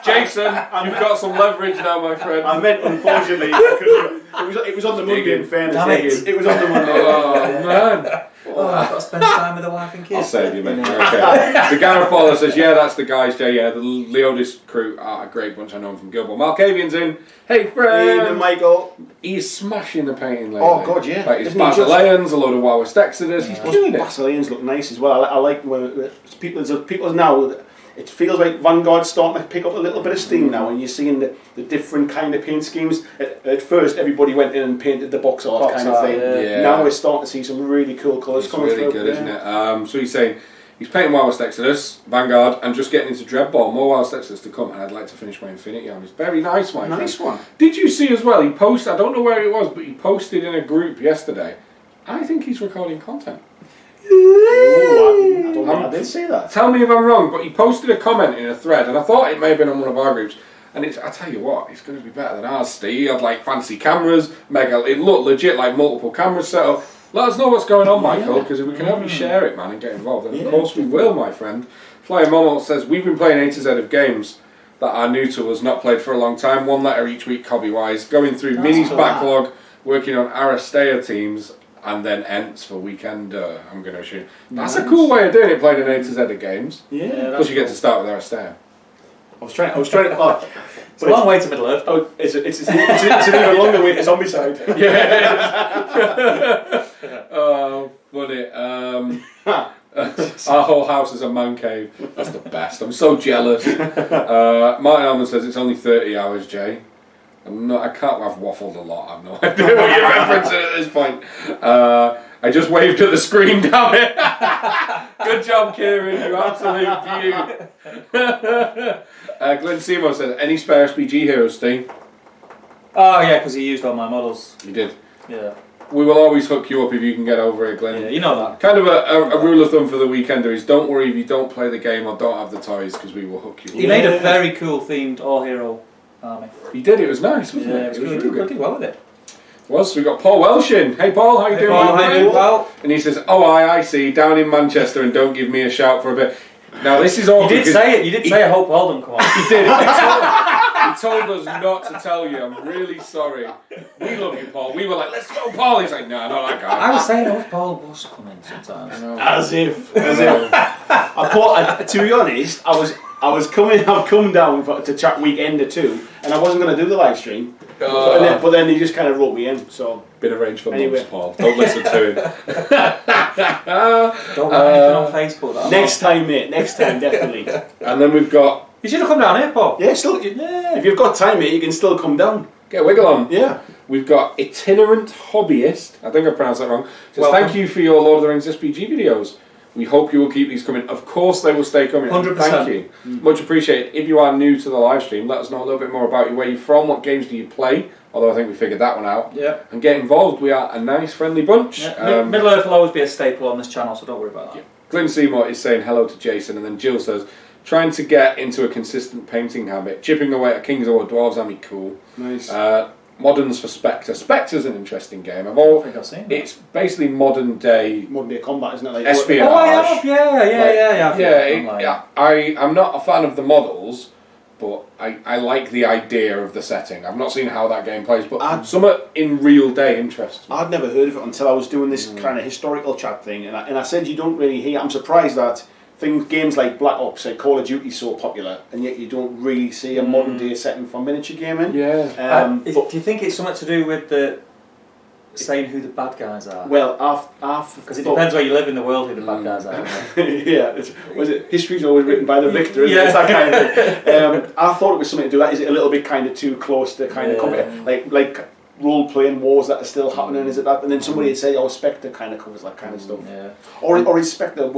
Jason, you've got some leverage now, my friend.
I meant unfortunately. It was on the Monday, in fairness.
Damn it.
It was on the Monday.
Oh man.
I've got to spend time with the wife and kids.
I'll save you, mate. Okay. So Gareth Fowler says, yeah, that's the guys, Jay. Yeah, the Leodis crew are a great bunch. I know him from Gilmore. Malkavian's in. Hey, friend.
Hey, Michael.
He's smashing the painting lately.
Oh, God, yeah.
Like his Basileans, a load of Wowest Exodus. He's killing it.
Basileans look nice as well. I like when people now. It feels like Vanguard's starting to pick up a little bit of steam now, and you're seeing the different kind of paint schemes. At first, everybody went in and painted the box art kind of thing.
Yeah.
Now we're starting to see some really cool colours coming through.
It's really good, isn't it? So he's saying he's painting Wowest Exodus, Vanguard, and just getting into Dreadball. More Wowest Exodus to come, and I'd like to finish my Infinity on. It's very nice, my friend.
Nice one.
Did you see as well? He posted. I don't know where it was, but he posted in a group yesterday. I think he's recording content.
I didn't see that.
Tell me if I'm wrong, but he posted a comment in a thread, and I thought it may have been on one of our groups. And I tell you what, it's going to be better than ours, Steve. He had like fancy cameras, it looked legit, like multiple cameras set up. Let us know what's going on, Michael, because if we can help you share it, man, and get involved, then of course we will, my friend. Flyer Momo says, we've been playing A to Z of games that are new to us, not played for a long time, 1 letter each week, hobby-wise, going through Mini's backlog, working on Aristea teams, and then Ents for weekend. I'm going to assume that's a cool way of doing it. Playing an A to Z of games.
Yeah,
plus you get to start with Aristea.
I was trying to. Oh,
it's a long way to Middle Earth.
Oh, it's an even longer way to Zombicide.
Yeah. Oh, funny. Our whole house is a man cave. That's the best. I'm so jealous. Martin Almond says it's only 30 hours, Jay. I can't have waffled a lot. I've no idea what you're referencing at this point. I just waved at the screen, damn it. Good job, Kieran. You absolute beaut. Glenn Seymour says, any spare SPG heroes, Steve?
Oh, yeah, because he used all my models.
You did.
Yeah.
We will always hook you up if you can get over it, Glenn.
Yeah, you know that.
Kind of a rule of thumb for the Weekender is don't worry if you don't play the game or don't have the toys, because we will hook you up.
He made a very cool themed all-hero army.
He did, it was nice, wasn't it?
It was really good. Did well with it.
So we got Paul Welsh in. Hey Paul, how you doing?
Paul, how you doing, Paul?
And he says, oh I see, down in Manchester, and don't give me a shout for a bit. Now this is awkward.
You did say it, I hope Paul don't come on.
He did. He told us not to tell you. I'm really sorry. We love you, Paul. We were like, let's go, Paul. He's like, no, not that guy.
I was saying, I wish Paul was coming sometimes.
As if. I thought, to be honest, I've come down to chat weekend or two, and I wasn't going to do the live stream. But then he just kind of wrote me in. So
bit of range for
anyway.
months, Paul. Don't listen to him.
Don't write anything on Facebook.
Next time, mate. Next time, definitely.
And then we've got.
You should have come down here, Paul.
Yeah, still. Yeah. If you've got time, mate, you can still come down.
Get a wiggle on.
Yeah.
We've got Itinerant Hobbyist. I think I pronounced that wrong. Says,
Welcome.
thank you for your Lord of the Rings SPG videos. We hope you will keep these coming. Of course they will stay coming.
100%.
Thank you. Much appreciated. If you are new to the live stream, let us know a little bit more about you, where you're from, what games do you play, although I think we figured that one out.
Yeah.
And get involved. We are a nice, friendly bunch.
Yeah. Middle Earth will always be a staple on this channel, so don't worry about that.
Glyn Seymour is saying hello to Jason, and then Jill says, trying to get into a consistent painting habit, chipping away at Kings or Dwarves, that'd be cool.
Nice.
Moderns for Spectre. Spectre's an interesting game.
I think I've seen that.
It's basically modern day
combat, isn't it? Like,
espionage.
Oh, I have, yeah.
I'm not a fan of the models, but I like the idea of the setting. I've not seen how that game plays, but some in real day interests me.
I'd never heard of it until I was doing this kind of historical chat thing, and I said you don't really hear. I'm surprised that games like Black Ops, like Call of Duty, so popular, and yet you don't really see a modern day setting for miniature gaming.
Yeah.
Do you think it's something to do with the saying who the bad guys are?
Well,
because it depends where you live in the world who the bad guys are.
Yeah, history's always written by the victor, isn't it? It's that kind of thing. I thought it was something to do that. Is it a little bit kind of too close to kind of like role-playing wars that are still happening? Is it that? And then somebody would say, "Oh, Spectre kind of covers that kind of stuff."
Yeah.
Or is Spectre that's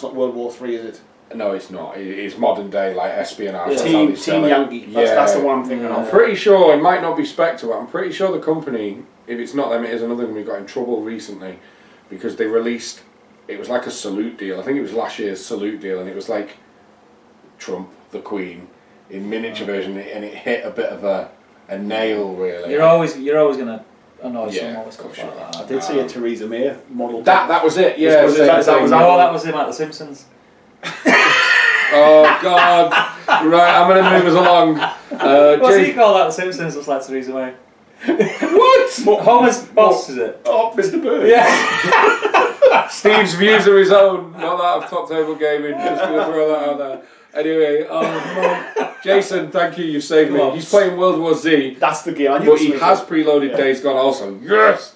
not World War III, is it?
No, it's not. It's modern day, like espionage. That's how
Team
they sell it.
Yankee. That's the one I'm thinking
I'm
of.
pretty sure it might not be Spectre, but I'm pretty sure the company, if it's not them, it is another company, got in trouble recently because they released, it was like a salute deal. I think it was last year's salute deal, and it was like Trump, the Queen, in miniature version, and it hit a bit of a nail, really.
You're always going to annoy someone with stuff like that.
I did see a Theresa May model.
That was it, yeah.
That was him at The Simpsons.
Oh God! Right, I'm going to move us along.
What's he called at The Simpsons? Looks like Theresa May.
What?
Homer's boss, is it?
Oh, Mr. Bird.
Yeah.
Steve's views are his own, not that of Top Table Gaming. Just going to throw that out there. Anyway, Jason, thank you. You saved me. He's playing World War Z.
That's the game.
But he has preloaded Days Gone also. Yes.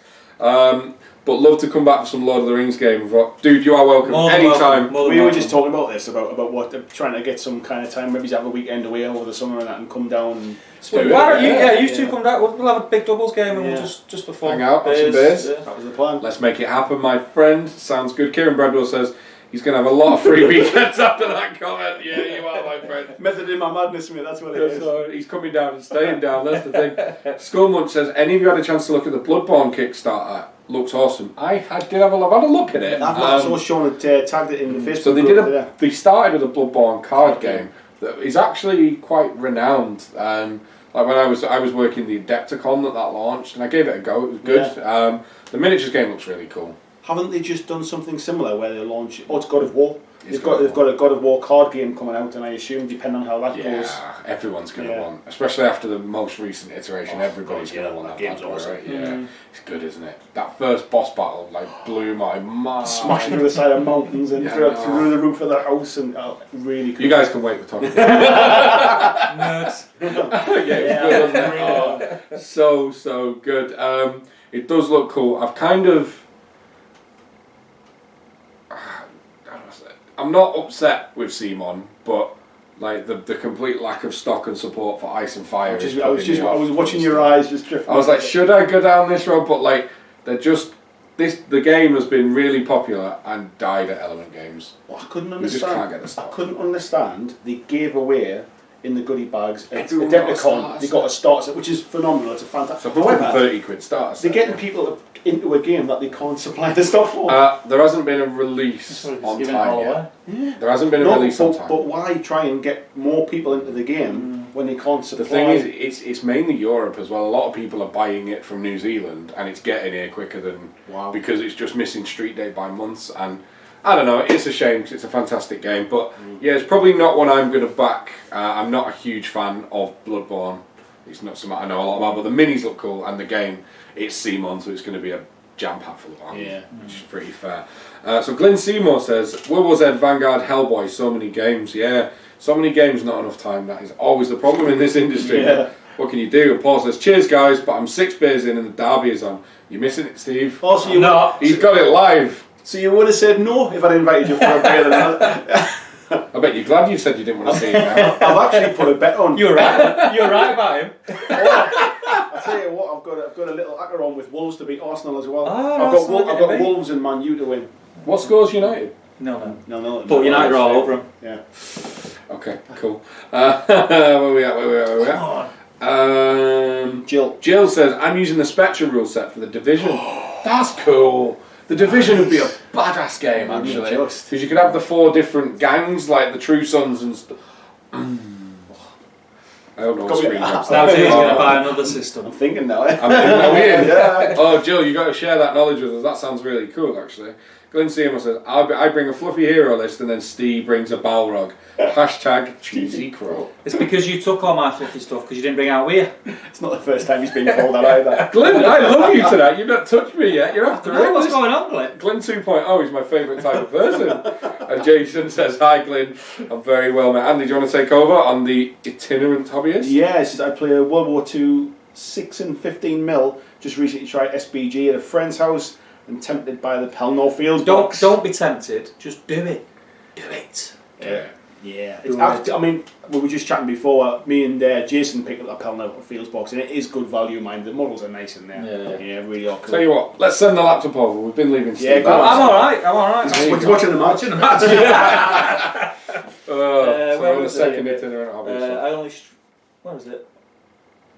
But love to come back for some Lord of the Rings game. Dude, you are welcome anytime.
We were just talking about this about what they're trying to get some kind of time. Maybe have a weekend away over the summer and that, and come down. And
why don't you two come down? We'll have a big doubles game and we'll just for fun.
Hang out, have some beers.
Yeah. That was the plan.
Let's make it happen, my friend. Sounds good. Kieran Bradwell says he's going to have a lot of free weekends after that comment. Yeah, you are, my friend.
Method in my madness, mate. That's what it is.
So he's coming down and staying down. That's the thing. Skullmunch says, any of you had a chance to look at the Bloodborne Kickstarter? Looks awesome. I've had a look at it.
I saw Sean had tagged it in the Facebook.
So they started with a Bloodborne card game that is actually quite renowned. Like when I was working the Adepticon that launched, and I gave it a go. It was good.
Yeah.
The miniatures game looks really cool.
Haven't they just done something similar where they launch? Oh, it's God of War. They've got a God of War card game coming out, and I assume, depending on how that goes,
everyone's going to want, especially after the most recent iteration. Everybody's going to want that
game's
bad boy,
awesome.
right? Yeah, it's good, isn't it? That first boss battle blew my mind.
Smashing through the side of mountains and through the roof of the house, and really cool.
You guys can wait. We're talking. Nerds. Good, so good. It does look cool. I've kind of. I'm not upset with Simon, but like the complete lack of stock and support for Ice and Fire.
I was watching your eyes just drifting.
I was like, should I go down this road? But like, the game has been really popular and died at Element Games.
Well, I couldn't understand.
We just can't get the stock.
I couldn't understand. They gave away in the goodie bags at
Everyone got a
Adepticon. They got a starter set, which is phenomenal. It's a fantastic.
So 130 quid starter set.
They're getting people into a game that they can't supply the stock for.
There hasn't been a release on time yet.
Yeah.
There hasn't been a release on time.
But why try and get more people into the game when they can't supply?
The thing is, it's mainly Europe as well. A lot of people are buying it from New Zealand, and it's getting here quicker than because it's just missing street date by months. And I don't know, it's a shame because it's a fantastic game. But yeah, it's probably not one I'm going to back. I'm not a huge fan of Bloodborne. It's not something I know a lot about, but the minis look cool, and the game, it's Simon, so it's going to be a jam-packed full of arms,
Yeah.
which is pretty fair. So Glenn Seymour says, World War Z, Vanguard, Hellboy, so many games. Yeah, so many games, not enough time. That is always the problem in this industry.
Yeah.
What can you do? And Paul says, cheers guys, but I'm 6 beers in and the derby is on. You're missing it, Steve.
Also, you
No.
He's got it live.
So you would have said no if I'd invited you for a beer.
I bet you're glad you said you didn't want to see it now.
I've actually put a bet on.
You're right. You're right about him.
I tell you what, I've got a little actor on with Wolves to beat Arsenal as well.
Oh,
I've
that's
got
not
I've got
getting me.
Wolves and Man U to win.
What score's United?
No.
No.
But United are all over him.
Yeah.
Okay, cool. Where we at? Jill says, I'm using the Spectrum rule set for the Division. That's cool. The Division would be a badass game, actually.
Just.
Because you could have the 4 different gangs, like the True Sons and stuff. I don't know what screen grabs
Now
that.
Jay's going to buy
I'm
another system.
thinking now. Eh?
I'm thinking, are we in?
Yeah.
Oh, Jill, you got to share that knowledge with us. That sounds really cool, actually. Glenn Seymour says, I bring a fluffy hero list and then Steve brings a Balrog. Hashtag cheesy crow.
It's because you took all my fluffy stuff because you didn't bring it out with you.
It's not the first time he's been called that either.
Glenn, I love you tonight. You've not touched me yet. You're after it.
What's going on, Glenn?
Glenn 2.0 is my favourite type of person. And Jason says, hi Glenn, I'm very well met. Andy, do you want to take over on the itinerant hobbyist?
Yes, I play a World War II 6 and 15 mil. Just recently tried SBG at a friend's house and tempted by the Pelnor Fields box.
Don't be tempted. Just do it. Do it.
Yeah.
Yeah,
Do
I mean, we were just chatting before. Me and Jason picked up that Pelnor Fields box, and it is good value. Mind the models are nice in there. Yeah, really are cool.
Tell you what, let's send the laptop over. We've been leaving Steve.
Yeah, go on.
I'm alright.
He's watching the match.
So
where
on the
was
second
it?
itinerant hobbyist.
I only... Where is it?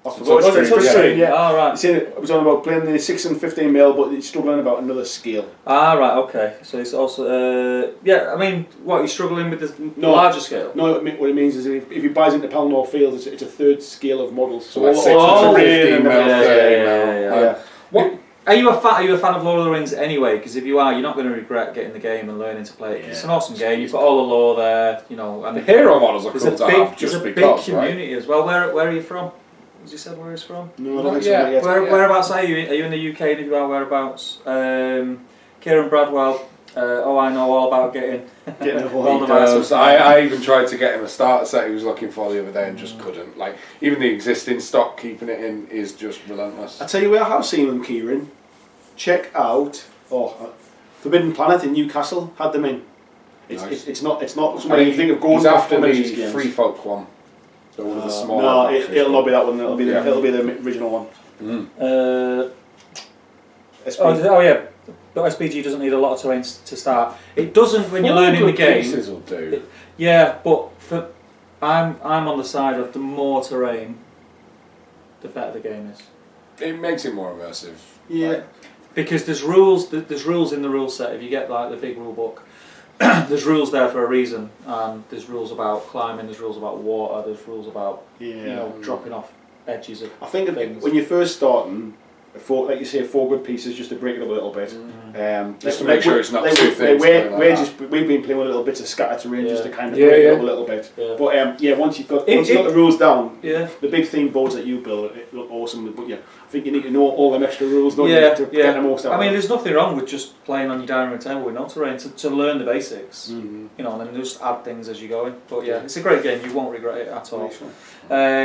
Off the
So
board,
it's
straight,
straight.
yeah.
All right.
It's in, it was on about playing the 6 and 15 mil, but it's struggling about another scale.
Right, okay. So it's also... yeah, I mean, what, you're struggling with the
No.
larger scale?
No, what it means is if he buys into Pelnor Fields, it's a third scale of models.
So like 6
all
and
the-
15 mil,
yeah,
30
yeah,
mil.
yeah.
What?
Are you a fan of Lord of the Rings anyway? Because if you are, you're not going to regret getting the game and learning to play it. 'Cause it's an awesome game. You've got all the lore there, you know. And
The hero models are
there's
cool
a
to
big,
have
there's
just
a big
because, right?
community as well. Where are you from? Has he said where he's from?
No, I
Not
don't think so.
yet.
Not yet.
Whereabouts are you? Are you in the UK? And if you are, whereabouts? Kieran Bradwell. I know all about getting
Getting a
all the
Does.
massive.
I even tried to get him a starter set he was looking for the other day and just couldn't. Like, even the existing stock, keeping it in is just relentless.
I tell you where I have seen them, Kieran. Check out Forbidden Planet in Newcastle. Had them in.
Nice.
It's not somewhere you think of going
He's
for
after the
Formation games.
Free Folk one. So one of the smaller
No,
boxes.
it'll not be that one. It'll be
Yeah.
the original one. SP.
Oh yeah, but SPG doesn't need a lot of terrain to start. It doesn't when you're learning the game.
Pieces will do.
Yeah, but I'm on the side of the more terrain, the better the game is.
It makes it more immersive.
Yeah.
Because there's rules in the rule set. If you get like the big rule book, there's rules there for a reason. There's rules about climbing. There's rules about water. There's rules about dropping off edges of.
I think
things.
when you're first starting, like you say, 4 good pieces just to break it up a little bit.
Just to make sure it's not two things going like that.
We've been playing with little bits of scatter terrain just to kind of
Yeah,
break it
yeah.
up a little bit.
Yeah.
But once you've got the rules down,
Yeah.
the big theme boards that you build it look awesome. But yeah, I think you need to know all them extra rules, don't
Yeah,
you, to get the most out
I
of
mean,
it.
there's nothing wrong with just playing on your dining room table with no terrain to learn the basics.
Mhm.
You know, and then just add things as you go in. But yeah, it's a great game. You won't regret it at all.
Nice one.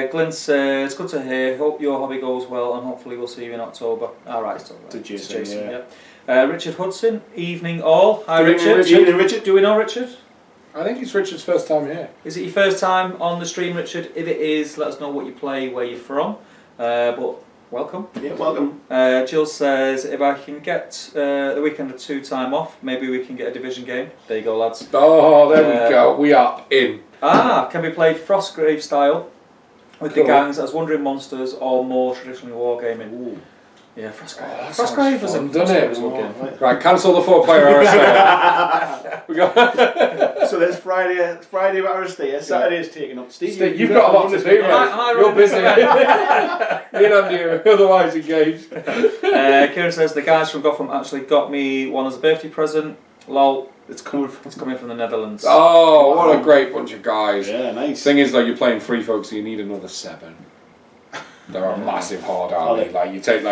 Glenn says, it's good to hear. Hope your hobby goes well, and hopefully we'll see you in October. All right, it's all right.
To Jason, yeah.
Richard Hudson, evening all. Hi,
Good evening,
Richard.
Evening, Richard.
Do we know Richard?
I think it's Richard's first time here.
Is it your first time on the stream, Richard? If it is, let us know what you play, where you're from. But welcome.
Yeah, welcome.
Jill says, if I can get the weekend of 2 time off, maybe we can get a division game. There you go, lads.
Oh, there we go. We are in.
Can be played Frostgrave style with
Cool.
the gangs as Wandering Monsters or more traditionally wargaming.
Ooh.
Yeah, Frostgrave.
Oh, that
Frostgrave
sounds
was
fun,
a
doesn't it?
Frostgrave was a good game.
Right.
Right, cancel the 4-player RSA. We got.
So there's Friday at Aristea, Saturday's taken up. Steve,
Steve, you've got a lot to do, mate.
Am I
You're
running
busy.
this
Me and Andy are otherwise engaged.
Kieran says the guys from Gotham actually got me one as a birthday present. Lol, it's coming from the Netherlands.
Oh, what a great bunch of guys.
Yeah, nice.
Thing is, though, you're playing free folks, so you need another 7. They're a massive hard army. Like you take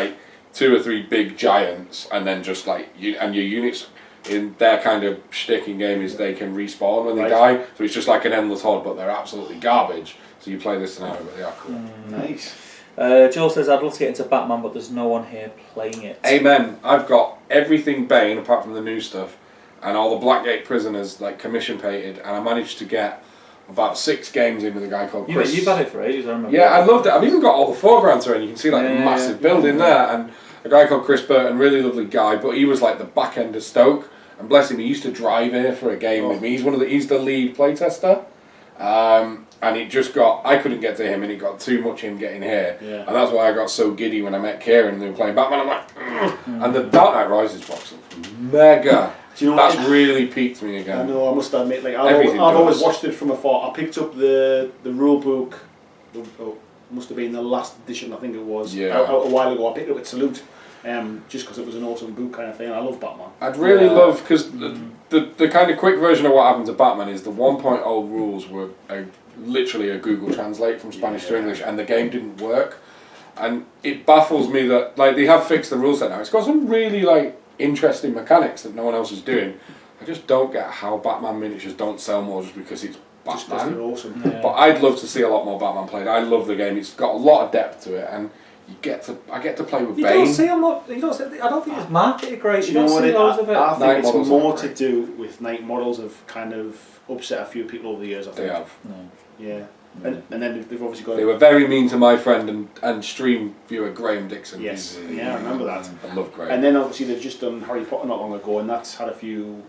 2 or 3 big giants, and then just like and your units in their kind of shtick in game is they can respawn when they die, so it's just like an endless horde, but they're absolutely garbage. So you play this scenario, but they are cool.
Nice.
Joel says, I'd love to get into Batman, but there's no one here playing it.
Amen. I've got everything Bane apart from the new stuff, and all the Blackgate prisoners like commission painted, and I managed to get about 6 games in with a guy called Chris.
You've had it for ages, I remember.
Yeah, I loved it. I've even got all the foreground terrain. You can see like a massive building there, and a guy called Chris Burton, really lovely guy, but he was like the back end of Stoke, and bless him, he used to drive here for a game with me. He's the lead playtester. And it just I couldn't get to him, and it got too much him getting here.
Yeah.
And that's why I got so giddy when I met Kieran and they were playing Batman. I'm like, and the Dark Knight Rises box looks mega.
Do you know
that's really piqued me again.
I know, I must admit, like I've always watched it from afar. I picked up the rule book, must have been the last edition, I think it was, a while ago. I picked it up at Salute, just because it was an awesome book kind of thing. I love Batman.
I'd really love, because the kind of quick version of what happened to Batman is the 1.0 rules were literally a Google Translate from Spanish to English, and the game didn't work. And it baffles me that like they have fixed the rule set now. It's got some really like interesting mechanics that no one else is doing. I just don't get how Batman miniatures don't sell more just because it's Batman.
Just because they're awesome.
Yeah.
But I'd love to see a lot more Batman played. I love the game. It's got a lot of depth to it, and I get to play with
You
Bane.
don't see a lot. I don't think it's marketed great.
Do
You
you know
don't
what
see loads of it.
I think
Night
it's
models
more
aren't
to
great.
do with Night models have kind of upset a few people over the years, I think.
They have.
Yeah. And then they've obviously got...
They were very mean to my friend and stream viewer Graham Dixon.
Yes, yeah, I remember that.
I love Graham.
And then obviously they've just done Harry Potter not long ago, and that's had a few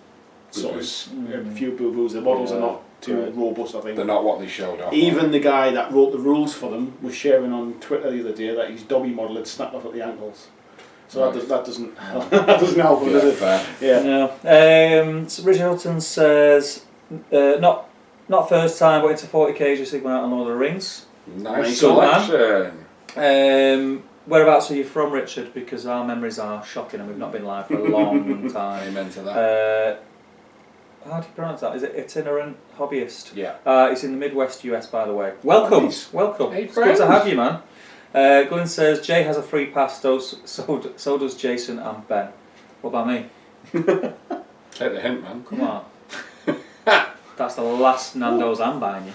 sort of a few boo-boos. The models are not too robust, I think.
They're not what they showed off.
Even the guy that wrote the rules for them was sharing on Twitter the other day that his Dobby model had snapped off at the ankles. So that doesn't that doesn't help, does it?
Fair.
Yeah.
So Richard Hilton says, not first time, but into 40k just Sigma out on Lord of the Rings.
Nice
Cool,
selection.
Whereabouts are you from, Richard? Because our memories are shocking and we've not been live for a long time.
Amen to that.
How do you pronounce that? Is it itinerant hobbyist?
Yeah.
It's in the Midwest US, by the way. Welcome,
Nice.
welcome.
Hey,
It's good to have you, man. Glenn says Jay has a free pass, so does Jason and Ben. What about me?
Take the hint, man.
Come on. That's the last Nando's I'm buying you.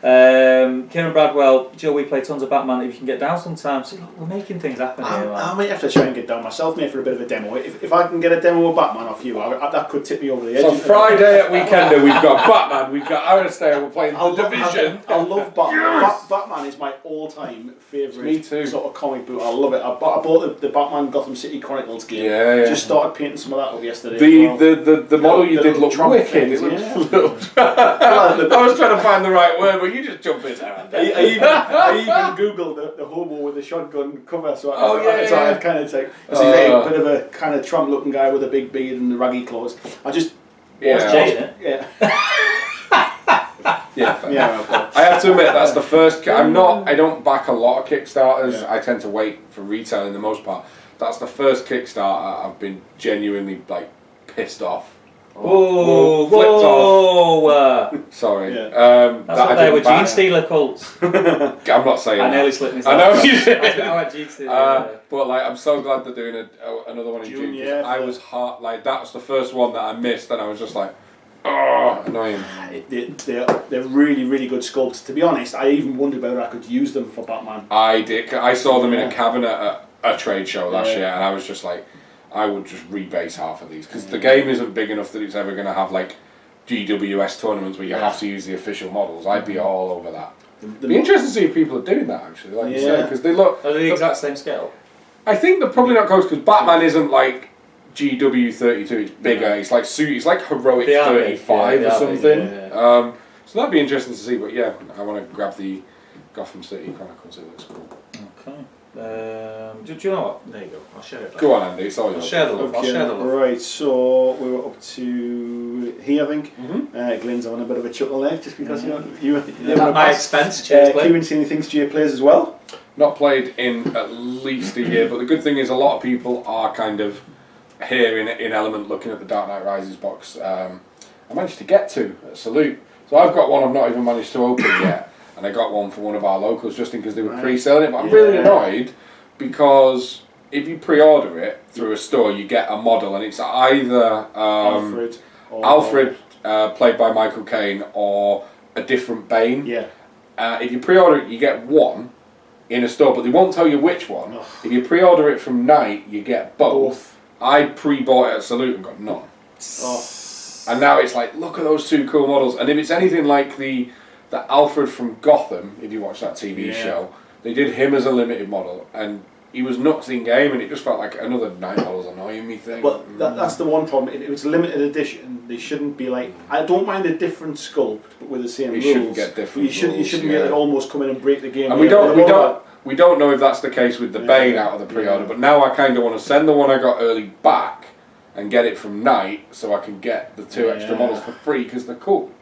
Kieran Bradwell, Joe, we play tons of Batman. If you can get down sometime, see, look, we're making things happen here, man.
I might have to try and get down myself, mate, for a bit of a demo. If I can get a demo of Batman off you, that could tip me over the edge.
So Friday at Weekender we've got Batman, we've got Aristare, we're playing The Division.
I love Batman. Batman is my all-time favourite
Me too.
sort of comic book. I love it. I bought the Batman Gotham City Chronicles game.
Yeah.
Just started painting some of that up yesterday.
The model you did look
Trump
wicked.
things,
It looked
yeah.
I was trying to find the right word, but you just jump in there.
I even googled the hobo with the shotgun cover, so I kind of like, a bit of a kind of Trump-looking guy with a big beard and the raggy clothes. I just
What's Jay in it?
yeah.
Yeah, fair.
Yeah,
I have to admit that's the first. I don't back a lot of Kickstarters.
Yeah.
I tend to wait for retail in the most part. That's the first Kickstarter I've been genuinely like pissed off.
Whoa,
flipped off.
whoa!
Sorry.
That's
that
up
I
there
didn't
with
buy.
Gene Stealer cults.
I'm not saying
I
that.
nearly slipped myself.
I know you did.
I went Gene Stealer.
But like, I'm so glad they're doing another one in June. 'Cause
yeah,
I was hard. Like that was the first one that I missed, and I was just like, oh, annoying.
They're really, really good sculpts. To be honest, I even wondered whether I could use them for Batman.
I did. I saw them in a cabinet at a trade show last
Yeah.
year, and I was just like, I would just rebase half of these because the game isn't big enough that it's ever going to have like GWS tournaments where you have to use the official models. I'd be all over that. It'd be interesting to see if people are doing that actually, like you say, because they look.
Are they the exact same scale?
I think they're probably not close because Batman isn't like GW32. It's bigger. It's like It's like heroic
They are big.
35
Yeah,
or
they are
something.
big, yeah.
So that'd be interesting to see. But yeah, I want to grab the Gotham City Chronicles. It looks cool.
Okay. Do you know what? There you go. I'll share it.
Go on, Andy. It's all
I'll
yours.
share the love. I'll share the love.
Right, so we were up to here, I think.
Mhm.
Glenn's having a bit of a chuckle there, just because you
At my expense, cheers, Glenn.
Kieran, see any things GA plays as well?
Not played in at least a year, but the good thing is a lot of people are kind of here in Element looking at the Dark Knight Rises box. I managed to get to at Salute. So I've got one I've not even managed to open yet, and I got one for one of our locals just in because they were pre-selling it. But I'm really annoyed because if you pre-order it through a store, you get a model, and it's either Alfred, played by Michael Caine, or a different Bane.
Yeah.
If you pre-order it, you get one in a store, but they won't tell you which one.
Ugh.
If you pre-order it from Night, you get both. I pre-bought it at Salute and got none.
Oh.
And now it's like, look at those two cool models. And if it's anything like the Alfred from Gotham, if you watch that TV show, they did him as a limited model, and he was nuts in game, and it just felt like another Night model's annoying me thing.
Well, that's the one problem. If it's a limited edition, they shouldn't be like. I don't mind a different sculpt, but with the same rules.
Shouldn't get different.
You shouldn't be like almost come in and break the game.
And we don't know if that's the case with the Bane out of the pre-order. But now I kind of want to send the one I got early back and get it from Night, so I can get the two extra models for free because they're cool.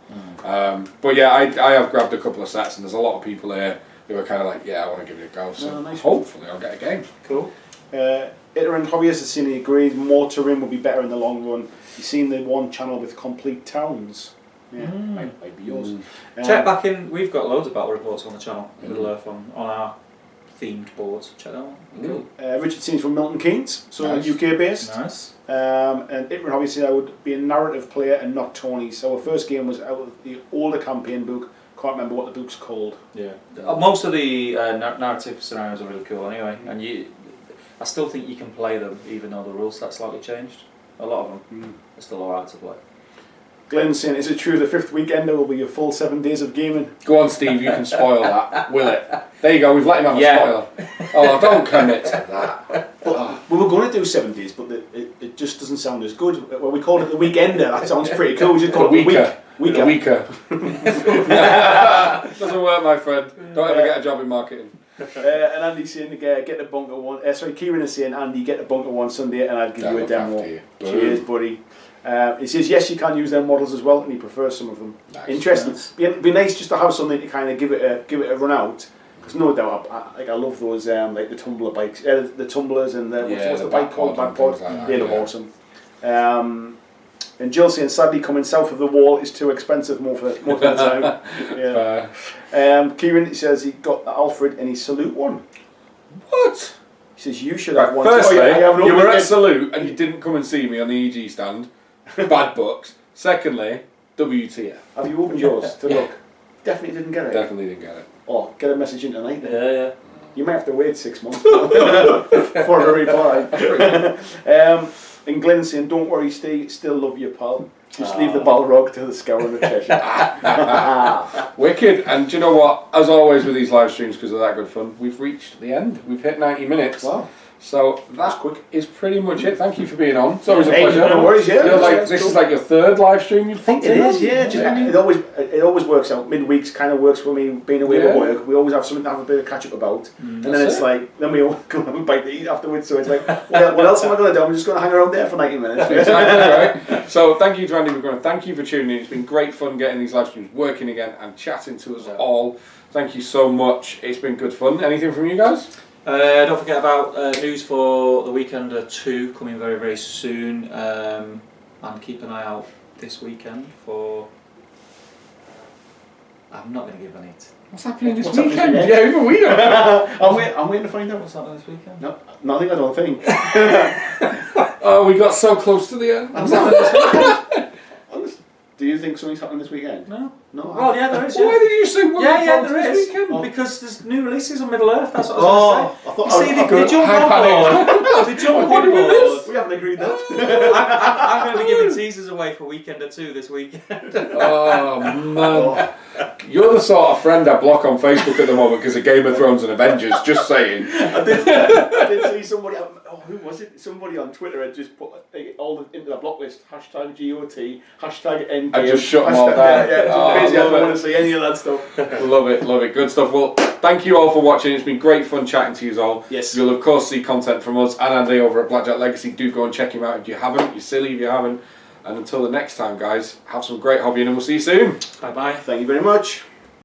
But yeah, I have grabbed a couple of sets, and there's a lot of people here who are kind of like, yeah, I want to give it a go. So hopefully I'll get a game.
Cool. Iterant Hobbyist has seen he agreed more terrain will be better in the long run. You've seen the one channel with complete towns. Yeah, might be yours.
Check back in. We've got loads of battle reports on the channel. Middle Earth on our themed boards. Check that out. Cool.
Richard Scene's from Milton Keynes, so UK based.
Nice.
And Iterant obviously I would be a narrative player and not Tony. So our first game was out of the older campaign book. Can't remember what the book's called.
Yeah. Most of the narrative scenarios are really cool anyway, and I still think you can play them even though the rules set slightly changed. A lot of them are still alright to play.
Glenn's saying, is it true the 5th weekender will be a full 7 days of gaming?
Go on, Steve, you can spoil that, will it? There you go, we've let him have a spoiler. Oh, don't commit to that.
But we were going to do 7 days, but it just doesn't sound as good. Well, we called it the weekender, that sounds pretty cool. We should call it the weeker.
Doesn't work, my friend. Don't ever get a job in marketing.
And Andy's saying, get the bunker one. Kieran is saying, Andy, get the bunker one Sunday and I'll give you a demo. Cheers, buddy. He says, yes, you can use their models as well, and he prefers some of them. Nice. Interesting. Nice. Be nice just to have something to kind of give it a run out. Because no doubt, I love those like the tumbler bikes, the tumblers and what's the bike called? Backpod. Like they look awesome. And Jill saying, sadly, coming south of the wall is too expensive most of the time. Yeah. Kieran says he got Alfred and he Salute one.
What?
He says you should have one.
Firstly, you were at Salute and you didn't come and see me on the EG stand. Bad books. Secondly, WTF.
Have you opened yours to look? Definitely didn't get it.
Definitely didn't get it.
Oh, get a message in tonight then.
Yeah.
You might have to wait 6 months for a reply. And Glenn saying, don't worry, Steve, still love you, pal. Just leave the Balrog to the Scour and the Cheshire.
Wicked. And do you know what? As always with these live streams, because of that good fun, we've reached the end. We've hit 90 minutes.
Wow.
So that's quick. Is pretty much it. Thank you for being on. It's always a pleasure.
No worries, yeah.
This is like your third live stream you've
I think it is, yeah. It always works out. Midweeks kind of works for me being away at work. We always have something to have a bit of catch up about. And then it's like, then we all go have a bite to eat afterwards. So it's like, what else am I going to do? I'm just going to hang around there for 90 minutes.
Exactly right. So thank you to Andy McGrath. Thank you for tuning in. It's been great fun getting these live streams working again and chatting to us all. Thank you so much. It's been good fun. Anything from you guys?
Don't forget about news for the Weekender 2 coming very, very soon, and keep an eye out this weekend for... I'm not going to give any...
What's happening this weekend? Yeah, even we don't know.
I'm waiting to find out.
What's happening this weekend?
No, nothing, I don't think.
Oh, we got so close to the end.
What's happening this weekend? Do you think something's happening this weekend?
No.
Well,
yeah, there is.
Why did you say
there is?
Weekend?
Oh. Because there's new releases on Middle Earth. That's what I was going to say.
I thought
they jump on board. They jump on board.
We haven't agreed that.
I'm going to be giving teasers away for Weekender 2 this weekend.
Oh man, you're the sort of friend I block on Facebook at the moment because of Game of Thrones and Avengers. Just saying.
I did see somebody. Who was it? Somebody on Twitter had just put all into the block list. #GOT, #Endgame.
I just shut them all down.
I don't want to see any of that stuff.
Love it. Good stuff. Well, thank you all for watching. It's been great fun chatting to you all.
Yes.
You'll of course see content from us and Andy over at Blackjack Legacy. Do go and check him out if you haven't. You're silly if you haven't. And until the next time, guys, have some great hobbying and we'll see you soon.
Bye bye.
Thank you very much.